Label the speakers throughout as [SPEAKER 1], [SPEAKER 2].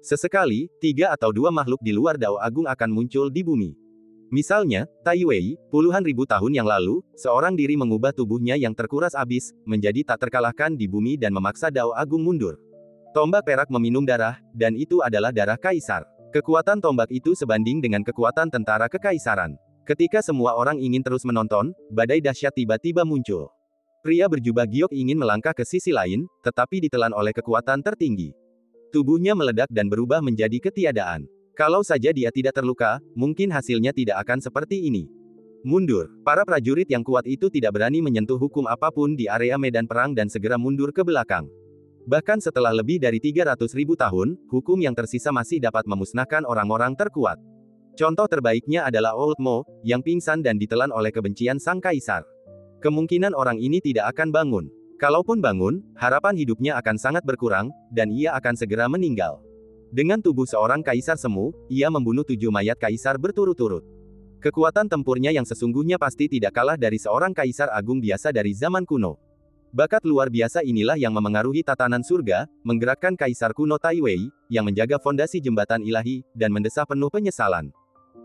[SPEAKER 1] Sesekali, 3 atau 2 makhluk di luar Dao Agung akan muncul di bumi. Misalnya, Tai Wei, puluhan ribu tahun yang lalu, seorang diri mengubah tubuhnya yang terkuras abis, menjadi tak terkalahkan di bumi dan memaksa Dao Agung mundur. Tombak perak meminum darah, dan itu adalah darah kaisar. Kekuatan tombak itu sebanding dengan kekuatan tentara kekaisaran. Ketika semua orang ingin terus menonton, badai dahsyat tiba-tiba muncul. Pria berjubah giok ingin melangkah ke sisi lain, tetapi ditelan oleh kekuatan tertinggi. Tubuhnya meledak dan berubah menjadi ketiadaan. Kalau saja dia tidak terluka, mungkin hasilnya tidak akan seperti ini. Mundur. Para prajurit yang kuat itu tidak berani menyentuh hukum apapun di area medan perang dan segera mundur ke belakang. Bahkan setelah lebih dari 300.000 tahun, hukum yang tersisa masih dapat memusnahkan orang-orang terkuat. Contoh terbaiknya adalah Old Mo, yang pingsan dan ditelan oleh kebencian sang kaisar. Kemungkinan orang ini tidak akan bangun. Kalaupun bangun, harapan hidupnya akan sangat berkurang, dan ia akan segera meninggal. Dengan tubuh seorang kaisar semu, ia membunuh 7 mayat kaisar berturut-turut. Kekuatan tempurnya yang sesungguhnya pasti tidak kalah dari seorang kaisar agung biasa dari zaman kuno. Bakat luar biasa inilah yang memengaruhi tatanan surga, menggerakkan kaisar kuno Tai Wei, yang menjaga fondasi jembatan ilahi, dan mendesah penuh penyesalan.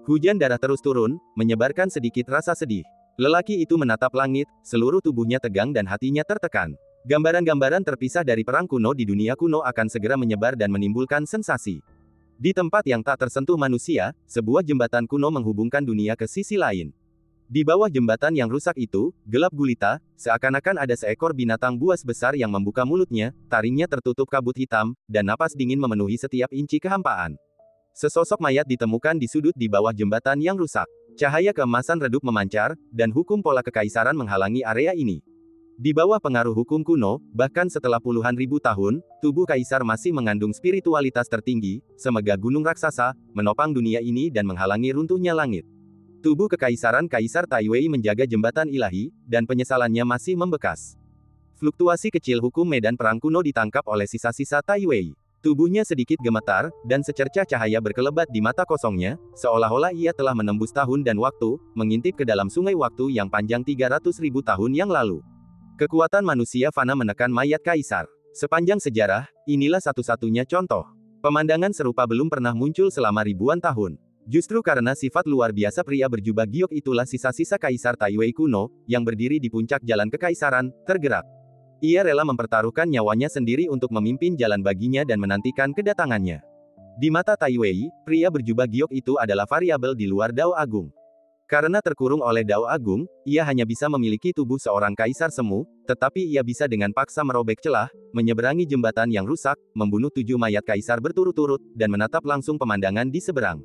[SPEAKER 1] Hujan darah terus turun, menyebarkan sedikit rasa sedih. Lelaki itu menatap langit, seluruh tubuhnya tegang dan hatinya tertekan. Gambaran-gambaran terpisah dari perang kuno di dunia kuno akan segera menyebar dan menimbulkan sensasi. Di tempat yang tak tersentuh manusia, sebuah jembatan kuno menghubungkan dunia ke sisi lain. Di bawah jembatan yang rusak itu, gelap gulita, seakan-akan ada seekor binatang buas besar yang membuka mulutnya, taringnya tertutup kabut hitam, dan napas dingin memenuhi setiap inci kehampaan. Sesosok mayat ditemukan di sudut di bawah jembatan yang rusak. Cahaya keemasan redup memancar, dan hukum pola kekaisaran menghalangi area ini. Di bawah pengaruh hukum kuno, bahkan setelah puluhan ribu tahun, tubuh kaisar masih mengandung spiritualitas tertinggi, semegah gunung raksasa, menopang dunia ini dan menghalangi runtuhnya langit. Tubuh kekaisaran Kaisar Tai Wei menjaga jembatan ilahi, dan penyesalannya masih membekas. Fluktuasi kecil hukum medan perang kuno ditangkap oleh sisa-sisa Tai Wei. Tubuhnya sedikit gemetar, dan secercah cahaya berkelebat di mata kosongnya, seolah-olah ia telah menembus tahun dan waktu, mengintip ke dalam sungai waktu yang panjang 300.000 tahun yang lalu. Kekuatan manusia fana menekan mayat kaisar. Sepanjang sejarah, inilah satu-satunya contoh. Pemandangan serupa belum pernah muncul selama ribuan tahun. Justru karena sifat luar biasa pria berjubah giok itulah sisa-sisa Kaisar Tai Wei kuno, yang berdiri di puncak jalan kekaisaran, tergerak. Ia rela mempertaruhkan nyawanya sendiri untuk memimpin jalan baginya dan menantikan kedatangannya. Di mata Tai Wei, pria berjubah giok itu adalah variabel di luar Dao Agung. Karena terkurung oleh Dao Agung, ia hanya bisa memiliki tubuh seorang kaisar semu, tetapi ia bisa dengan paksa merobek celah, menyeberangi jembatan yang rusak, membunuh 7 mayat kaisar berturut-turut, dan menatap langsung pemandangan di seberang.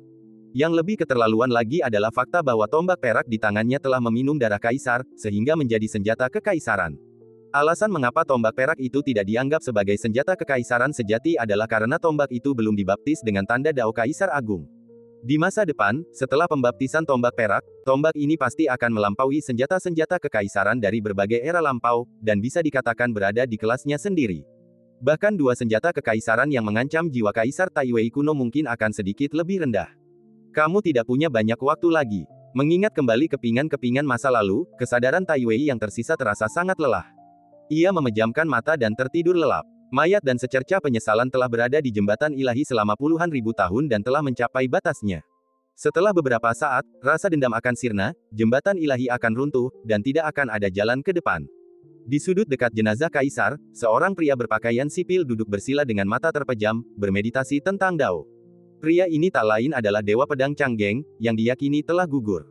[SPEAKER 1] Yang lebih keterlaluan lagi adalah fakta bahwa tombak perak di tangannya telah meminum darah kaisar, sehingga menjadi senjata kekaisaran. Alasan mengapa tombak perak itu tidak dianggap sebagai senjata kekaisaran sejati adalah karena tombak itu belum dibaptis dengan tanda Dao Kaisar Agung. Di masa depan, setelah pembaptisan tombak perak, tombak ini pasti akan melampaui senjata-senjata kekaisaran dari berbagai era lampau, dan bisa dikatakan berada di kelasnya sendiri. Bahkan 2 senjata kekaisaran yang mengancam jiwa Kaisar Tai Wei kuno mungkin akan sedikit lebih rendah. Kamu tidak punya banyak waktu lagi. Mengingat kembali kepingan-kepingan masa lalu, kesadaran Tai Wei yang tersisa terasa sangat lelah. Ia memejamkan mata dan tertidur lelap. Mayat dan secercah penyesalan telah berada di jembatan ilahi selama puluhan ribu tahun dan telah mencapai batasnya. Setelah beberapa saat, rasa dendam akan sirna, jembatan ilahi akan runtuh, dan tidak akan ada jalan ke depan. Di sudut dekat jenazah kaisar, seorang pria berpakaian sipil duduk bersila dengan mata terpejam, bermeditasi tentang Dao. Pria ini tak lain adalah Dewa Pedang Changgeng, yang diyakini telah gugur.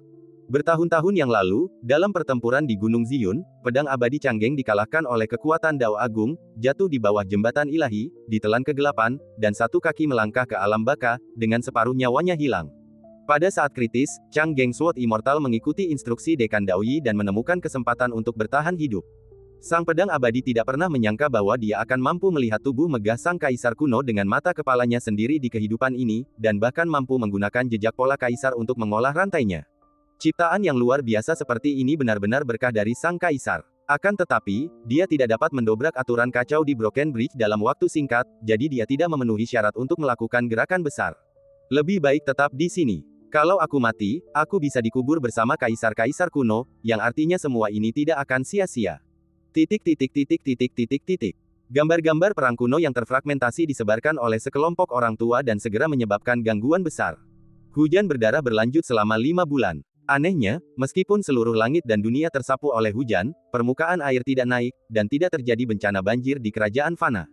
[SPEAKER 1] Bertahun-tahun yang lalu, dalam pertempuran di Gunung Ziyun, pedang abadi Changgeng dikalahkan oleh kekuatan Dao Agung, jatuh di bawah jembatan ilahi, ditelan kegelapan, dan satu kaki melangkah ke alam baka, dengan separuh nyawanya hilang. Pada saat kritis, Changgeng Sword Immortal mengikuti instruksi Dekan Daoyi dan menemukan kesempatan untuk bertahan hidup. Sang pedang abadi tidak pernah menyangka bahwa dia akan mampu melihat tubuh megah sang kaisar kuno dengan mata kepalanya sendiri di kehidupan ini, dan bahkan mampu menggunakan jejak pola kaisar untuk mengolah rantainya. Ciptaan yang luar biasa seperti ini benar-benar berkah dari sang kaisar. Akan tetapi, dia tidak dapat mendobrak aturan kacau di Broken Bridge dalam waktu singkat, jadi dia tidak memenuhi syarat untuk melakukan gerakan besar. Lebih baik tetap di sini. Kalau aku mati, aku bisa dikubur bersama kaisar-kaisar kuno, yang artinya semua ini tidak akan sia-sia. Gambar-gambar perang kuno yang terfragmentasi disebarkan oleh sekelompok orang tua dan segera menyebabkan gangguan besar. Hujan berdarah berlanjut selama 5 bulan. Anehnya, meskipun seluruh langit dan dunia tersapu oleh hujan, permukaan air tidak naik, dan tidak terjadi bencana banjir di kerajaan Fana.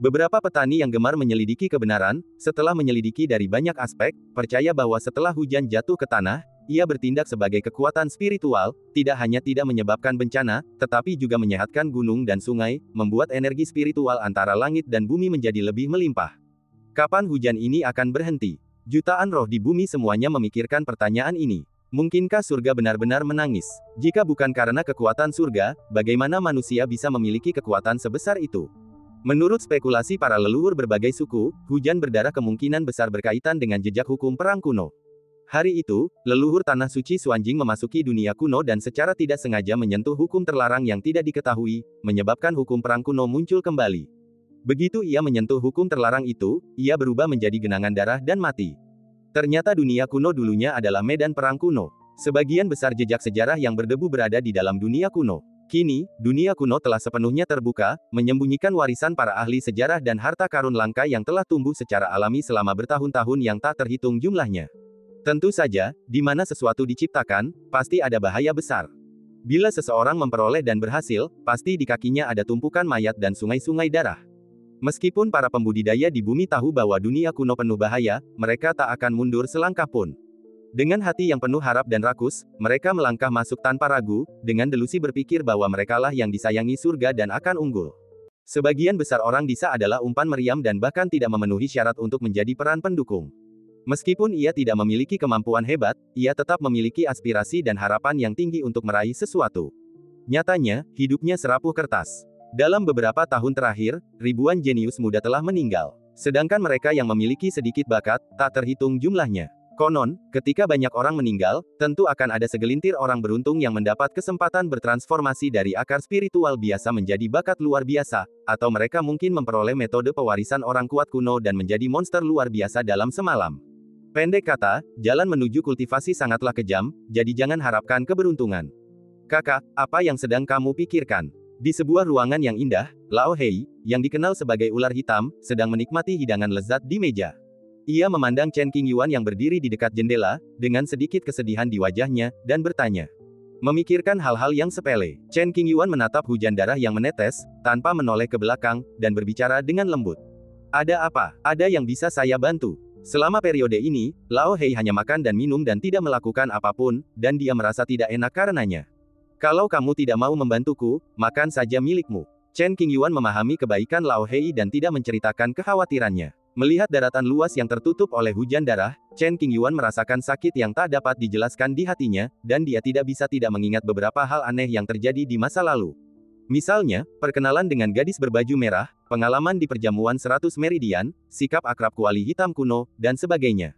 [SPEAKER 1] Beberapa petani yang gemar menyelidiki kebenaran, setelah menyelidiki dari banyak aspek, percaya bahwa setelah hujan jatuh ke tanah, ia bertindak sebagai kekuatan spiritual, tidak hanya tidak menyebabkan bencana, tetapi juga menyehatkan gunung dan sungai, membuat energi spiritual antara langit dan bumi menjadi lebih melimpah. Kapan hujan ini akan berhenti? Jutaan roh di bumi semuanya memikirkan pertanyaan ini. Mungkinkah surga benar-benar menangis? Jika bukan karena kekuatan surga, bagaimana manusia bisa memiliki kekuatan sebesar itu? Menurut spekulasi para leluhur berbagai suku, hujan berdarah kemungkinan besar berkaitan dengan jejak hukum perang kuno. Hari itu, leluhur Tanah Suci Xuanjing memasuki dunia kuno dan secara tidak sengaja menyentuh hukum terlarang yang tidak diketahui, menyebabkan hukum perang kuno muncul kembali. Begitu ia menyentuh hukum terlarang itu, ia berubah menjadi genangan darah dan mati. Ternyata dunia kuno dulunya adalah medan perang kuno. Sebagian besar jejak sejarah yang berdebu berada di dalam dunia kuno. Kini, dunia kuno telah sepenuhnya terbuka, menyembunyikan warisan para ahli sejarah dan harta karun langka yang telah tumbuh secara alami selama bertahun-tahun yang tak terhitung jumlahnya. Tentu saja, di mana sesuatu diciptakan, pasti ada bahaya besar. Bila seseorang memperoleh dan berhasil, pasti di kakinya ada tumpukan mayat dan sungai-sungai darah. Meskipun para pembudidaya di bumi tahu bahwa dunia kuno penuh bahaya, mereka tak akan mundur selangkah pun. Dengan hati yang penuh harap dan rakus, mereka melangkah masuk tanpa ragu, dengan delusi berpikir bahwa merekalah yang disayangi surga dan akan unggul. Sebagian besar orang desa adalah umpan meriam dan bahkan tidak memenuhi syarat untuk menjadi peran pendukung. Meskipun ia tidak memiliki kemampuan hebat, ia tetap memiliki aspirasi dan harapan yang tinggi untuk meraih sesuatu. Nyatanya, hidupnya serapuh kertas. Dalam beberapa tahun terakhir, ribuan jenius muda telah meninggal. Sedangkan mereka yang memiliki sedikit bakat, tak terhitung jumlahnya. Konon, ketika banyak orang meninggal, tentu akan ada segelintir orang beruntung yang mendapat kesempatan bertransformasi dari akar spiritual biasa menjadi bakat luar biasa, atau mereka mungkin memperoleh metode pewarisan orang kuat kuno dan menjadi monster luar biasa dalam semalam. Pendek kata, jalan menuju kultivasi sangatlah kejam, jadi jangan harapkan keberuntungan. Kakak, apa yang sedang kamu pikirkan? Di sebuah ruangan yang indah, Lao Hei, yang dikenal sebagai ular hitam, sedang menikmati hidangan lezat di meja. Ia memandang Chen Qingyuan yang berdiri di dekat jendela, dengan sedikit kesedihan di wajahnya, dan bertanya. Memikirkan hal-hal yang sepele, Chen Qingyuan menatap hujan darah yang menetes, tanpa menoleh ke belakang, dan berbicara dengan lembut. Ada apa? Ada yang bisa saya bantu? Selama periode ini, Lao Hei hanya makan dan minum dan tidak melakukan apapun, dan dia merasa tidak enak karenanya. Kalau kamu tidak mau membantuku, makan saja milikmu. Chen Qingyuan memahami kebaikan Lao Hei dan tidak menceritakan kekhawatirannya. Melihat daratan luas yang tertutup oleh hujan darah, Chen Qingyuan merasakan sakit yang tak dapat dijelaskan di hatinya, dan dia tidak bisa tidak mengingat beberapa hal aneh yang terjadi di masa lalu. Misalnya, perkenalan dengan gadis berbaju merah, pengalaman di perjamuan 100 meridian, sikap akrab kuali hitam kuno, dan sebagainya.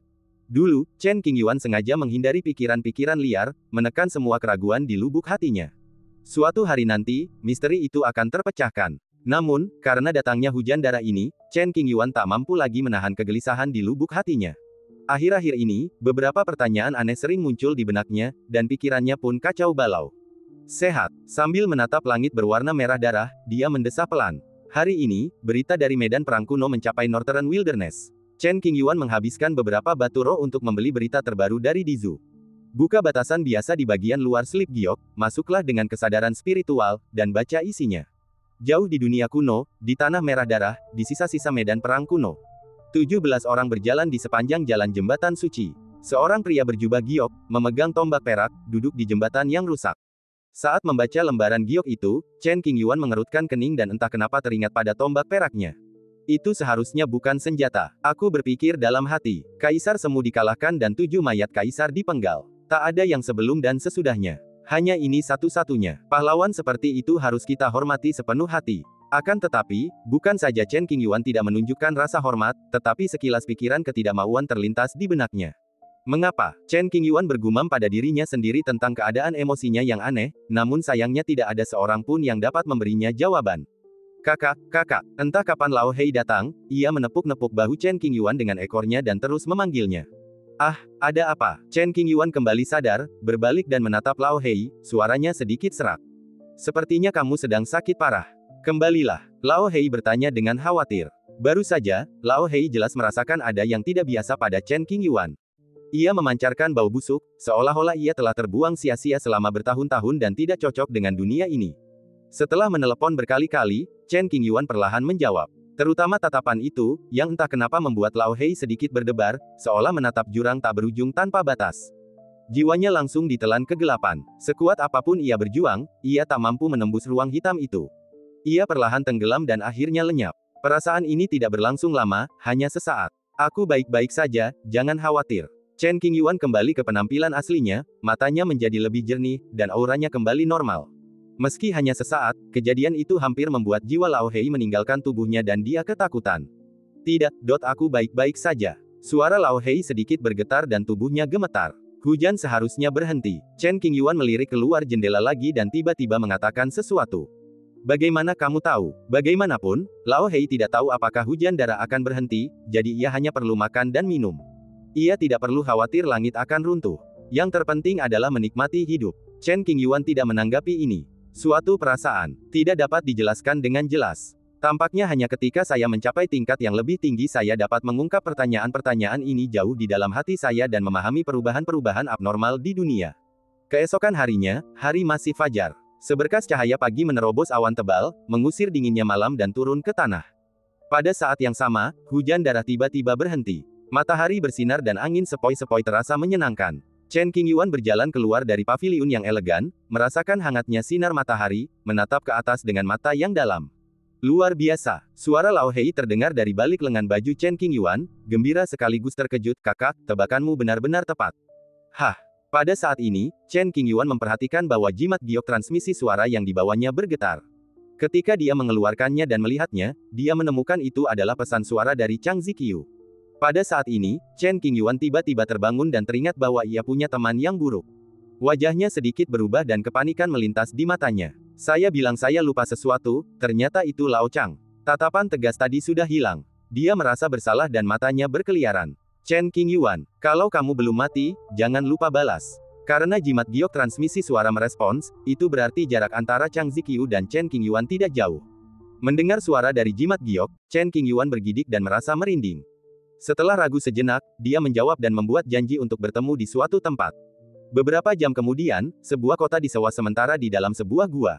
[SPEAKER 1] Dulu, Chen Qingyuan sengaja menghindari pikiran-pikiran liar, menekan semua keraguan di lubuk hatinya. Suatu hari nanti, misteri itu akan terpecahkan. Namun, karena datangnya hujan darah ini, Chen Qingyuan tak mampu lagi menahan kegelisahan di lubuk hatinya. Akhir-akhir ini, beberapa pertanyaan aneh sering muncul di benaknya, dan pikirannya pun kacau balau. Sehat. Sambil menatap langit berwarna merah darah, dia mendesah pelan. Hari ini, berita dari medan perang kuno mencapai Northern Wilderness. Chen Qingyuan menghabiskan beberapa batu roh untuk membeli berita terbaru dari Dizu. Buka batasan biasa di bagian luar slip giok, masuklah dengan kesadaran spiritual, dan baca isinya. Jauh di dunia kuno, di tanah merah darah, di sisa-sisa medan perang kuno. 17 orang berjalan di sepanjang jalan jembatan suci. Seorang pria berjubah giok, memegang tombak perak, duduk di jembatan yang rusak. Saat membaca lembaran giok itu, Chen Qingyuan mengerutkan kening dan entah kenapa teringat pada tombak peraknya. Itu seharusnya bukan senjata. Aku berpikir dalam hati. Kaisar semu dikalahkan dan 7 mayat kaisar dipenggal. Tak ada yang sebelum dan sesudahnya. Hanya ini satu-satunya. Pahlawan seperti itu harus kita hormati sepenuh hati. Akan tetapi, bukan saja Chen Qingyuan tidak menunjukkan rasa hormat, tetapi sekilas pikiran ketidakmauan terlintas di benaknya. Mengapa? Chen Qingyuan bergumam pada dirinya sendiri tentang keadaan emosinya yang aneh, namun sayangnya tidak ada seorang pun yang dapat memberinya jawaban. Kakak, entah kapan Lao Hei datang, ia menepuk-nepuk bahu Chen Qingyuan dengan ekornya dan terus memanggilnya. Ah, ada apa? Chen Qingyuan kembali sadar, berbalik dan menatap Lao Hei, suaranya sedikit serak. Sepertinya kamu sedang sakit parah. Kembalilah. Lao Hei bertanya dengan khawatir. Baru saja, Lao Hei jelas merasakan ada yang tidak biasa pada Chen Qingyuan. Ia memancarkan bau busuk, seolah-olah ia telah terbuang sia-sia selama bertahun-tahun dan tidak cocok dengan dunia ini. Setelah menelepon berkali-kali, Chen Qingyuan perlahan menjawab. Terutama tatapan itu, yang entah kenapa membuat Lao Hei sedikit berdebar, seolah menatap jurang tak berujung tanpa batas. Jiwanya langsung ditelan kegelapan. Sekuat apapun ia berjuang, ia tak mampu menembus ruang hitam itu. Ia perlahan tenggelam dan akhirnya lenyap. Perasaan ini tidak berlangsung lama, hanya sesaat. Aku baik-baik saja, jangan khawatir. Chen Qingyuan kembali ke penampilan aslinya, matanya menjadi lebih jernih, dan auranya kembali normal. Meski hanya sesaat, kejadian itu hampir membuat jiwa Lao Hei meninggalkan tubuhnya dan dia ketakutan. Tidak, aku baik-baik saja. Suara Lao Hei sedikit bergetar dan tubuhnya gemetar. Hujan seharusnya berhenti. Chen Qingyuan melirik keluar jendela lagi dan tiba-tiba mengatakan sesuatu. Bagaimana kamu tahu? Bagaimanapun, Lao Hei tidak tahu apakah hujan darah akan berhenti, jadi ia hanya perlu makan dan minum. Ia tidak perlu khawatir langit akan runtuh. Yang terpenting adalah menikmati hidup. Chen Qingyuan tidak menanggapi ini. Suatu perasaan, tidak dapat dijelaskan dengan jelas. Tampaknya hanya ketika saya mencapai tingkat yang lebih tinggi saya dapat mengungkap pertanyaan-pertanyaan ini jauh di dalam hati saya dan memahami perubahan-perubahan abnormal di dunia. Keesokan harinya, hari masih fajar. Seberkas cahaya pagi menerobos awan tebal, mengusir dinginnya malam dan turun ke tanah. Pada saat yang sama, hujan darah tiba-tiba berhenti. Matahari bersinar dan angin sepoi-sepoi terasa menyenangkan. Chen Qingyuan berjalan keluar dari paviliun yang elegan, merasakan hangatnya sinar matahari, menatap ke atas dengan mata yang dalam. Luar biasa, suara Lao Hei terdengar dari balik lengan baju Chen Qingyuan, gembira sekaligus terkejut, kakak, tebakanmu benar-benar tepat. Hah, pada saat ini, Chen Qingyuan memperhatikan bahwa jimat giok transmisi suara yang dibawanya bergetar. Ketika dia mengeluarkannya dan melihatnya, dia menemukan itu adalah pesan suara dari Chang Ziqiu. Pada saat ini, Chen Qingyuan tiba-tiba terbangun dan teringat bahwa ia punya teman yang buruk. Wajahnya sedikit berubah dan kepanikan melintas di matanya. Saya bilang saya lupa sesuatu, ternyata itu Lao Chang. Tatapan tegas tadi sudah hilang. Dia merasa bersalah dan matanya berkeliaran. Chen Qingyuan, kalau kamu belum mati, jangan lupa balas. Karena jimat giok transmisi suara merespons, itu berarti jarak antara Chang Ziqiu dan Chen Qingyuan tidak jauh. Mendengar suara dari jimat giok, Chen Qingyuan bergidik dan merasa merinding. Setelah ragu sejenak, dia menjawab dan membuat janji untuk bertemu di suatu tempat. Beberapa jam kemudian, sebuah kota disewa sementara di dalam sebuah gua.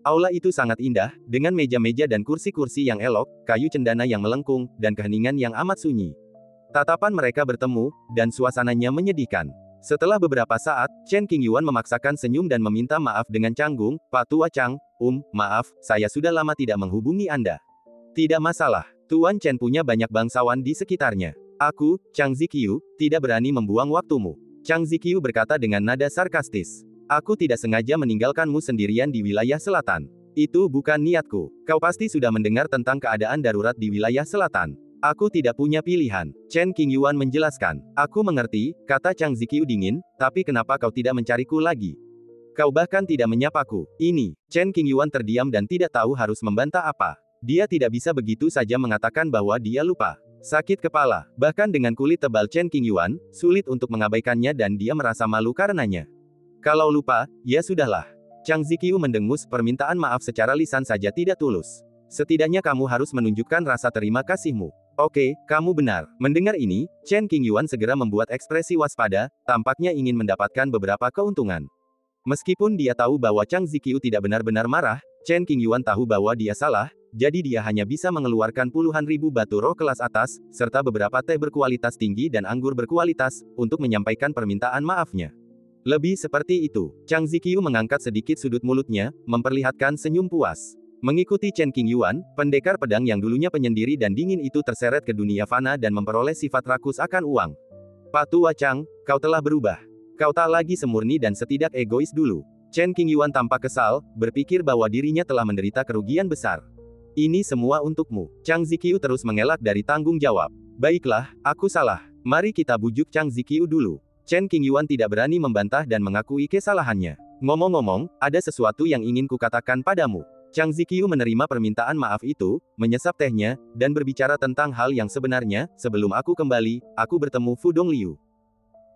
[SPEAKER 1] Aula itu sangat indah, dengan meja-meja dan kursi-kursi yang elok, kayu cendana yang melengkung, dan keheningan yang amat sunyi. Tatapan mereka bertemu, dan suasananya menyedihkan. Setelah beberapa saat, Chen Qingyuan memaksakan senyum dan meminta maaf dengan canggung, Pak Tua Chang, maaf, saya sudah lama tidak menghubungi Anda. Tidak masalah. Tuan Chen punya banyak bangsawan di sekitarnya. Aku, Chang Ziqiu, tidak berani membuang waktumu. Chang Ziqiu berkata dengan nada sarkastis. Aku tidak sengaja meninggalkanmu sendirian di wilayah selatan. Itu bukan niatku. Kau pasti sudah mendengar tentang keadaan darurat di wilayah selatan. Aku tidak punya pilihan. Chen Qingyuan menjelaskan. Aku mengerti, kata Chang Ziqiu dingin, tapi kenapa kau tidak mencariku lagi? Kau bahkan tidak menyapaku. Ini, Chen Qingyuan terdiam dan tidak tahu harus membantah apa. Dia tidak bisa begitu saja mengatakan bahwa dia lupa. Sakit kepala, bahkan dengan kulit tebal Chen Qingyuan, sulit untuk mengabaikannya dan dia merasa malu karenanya. Kalau lupa, ya sudahlah. Chang Ziqiu mendengus, permintaan maaf secara lisan saja tidak tulus. Setidaknya kamu harus menunjukkan rasa terima kasihmu. Oke, kamu benar. Mendengar ini, Chen Qingyuan segera membuat ekspresi waspada, tampaknya ingin mendapatkan beberapa keuntungan. Meskipun dia tahu bahwa Chang Ziqiu tidak benar-benar marah, Chen Qingyuan tahu bahwa dia salah, jadi dia hanya bisa mengeluarkan puluhan ribu batu roh kelas atas, serta beberapa teh berkualitas tinggi dan anggur berkualitas, untuk menyampaikan permintaan maafnya. Lebih seperti itu, Chang Ziqiu mengangkat sedikit sudut mulutnya, memperlihatkan senyum puas. Mengikuti Chen Qingyuan, pendekar pedang yang dulunya penyendiri dan dingin itu terseret ke dunia fana dan memperoleh sifat rakus akan uang. Pak Tua Chang, kau telah berubah. Kau tak lagi semurni dan setidak egois dulu. Chen Qingyuan tampak kesal, berpikir bahwa dirinya telah menderita kerugian besar. Ini semua untukmu. Chang Ziqiu terus mengelak dari tanggung jawab. Baiklah, aku salah. Mari kita bujuk Chang Ziqiu dulu. Chen Qingyuan tidak berani membantah dan mengakui kesalahannya. Ngomong-ngomong, ada sesuatu yang ingin kukatakan padamu. Chang Ziqiu menerima permintaan maaf itu, menyesap tehnya, dan berbicara tentang hal yang sebenarnya. Sebelum aku kembali, aku bertemu Fu Dongliu.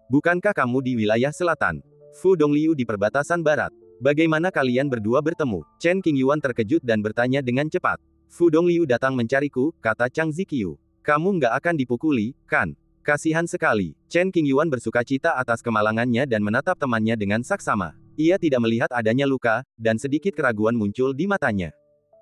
[SPEAKER 1] Bukankah kamu di wilayah selatan? Fu Dongliu di perbatasan barat. Bagaimana kalian berdua bertemu? Chen Qingyuan terkejut dan bertanya dengan cepat. Fu Dongliu datang mencariku, kata Chang Ziqiu. Kamu nggak akan dipukuli, kan? Kasihan sekali. Chen Qingyuan bersukacita atas kemalangannya dan menatap temannya dengan saksama. Ia tidak melihat adanya luka, dan sedikit keraguan muncul di matanya.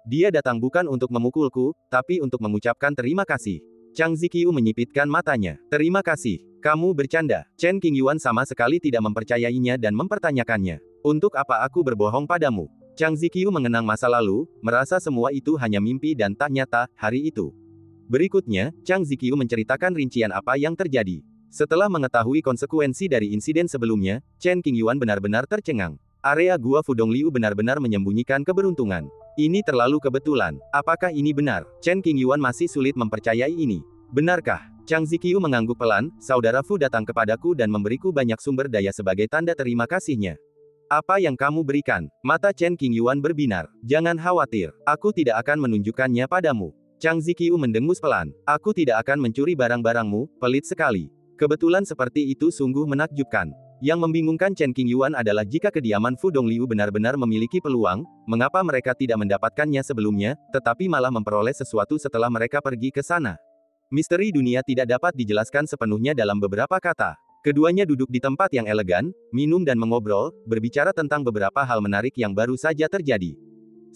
[SPEAKER 1] Dia datang bukan untuk memukulku, tapi untuk mengucapkan terima kasih. Chang Ziqiu menyipitkan matanya. Terima kasih. Kamu bercanda. Chen Qingyuan sama sekali tidak mempercayainya dan mempertanyakannya. Untuk apa aku berbohong padamu? Chang Ziqiu mengenang masa lalu, merasa semua itu hanya mimpi dan tak nyata, hari itu. Berikutnya, Chang Ziqiu menceritakan rincian apa yang terjadi. Setelah mengetahui konsekuensi dari insiden sebelumnya, Chen Qingyuan benar-benar tercengang. Area gua Fu Dongliu benar-benar menyembunyikan keberuntungan. Ini terlalu kebetulan. Apakah ini benar? Chen Qingyuan masih sulit mempercayai ini. Benarkah? Chang Ziqiu mengangguk pelan, saudara Fu datang kepadaku dan memberiku banyak sumber daya sebagai tanda terima kasihnya. Apa yang kamu berikan? Mata Chen Qingyuan berbinar. Jangan khawatir, aku tidak akan menunjukkannya padamu. Chang Ziqiu mendengus pelan. Aku tidak akan mencuri barang-barangmu, pelit sekali. Kebetulan seperti itu sungguh menakjubkan. Yang membingungkan Chen Qingyuan adalah jika kediaman Fu Dongliu benar-benar memiliki peluang, mengapa mereka tidak mendapatkannya sebelumnya, tetapi malah memperoleh sesuatu setelah mereka pergi ke sana. Misteri dunia tidak dapat dijelaskan sepenuhnya dalam beberapa kata. Keduanya duduk di tempat yang elegan, minum dan mengobrol, berbicara tentang beberapa hal menarik yang baru saja terjadi.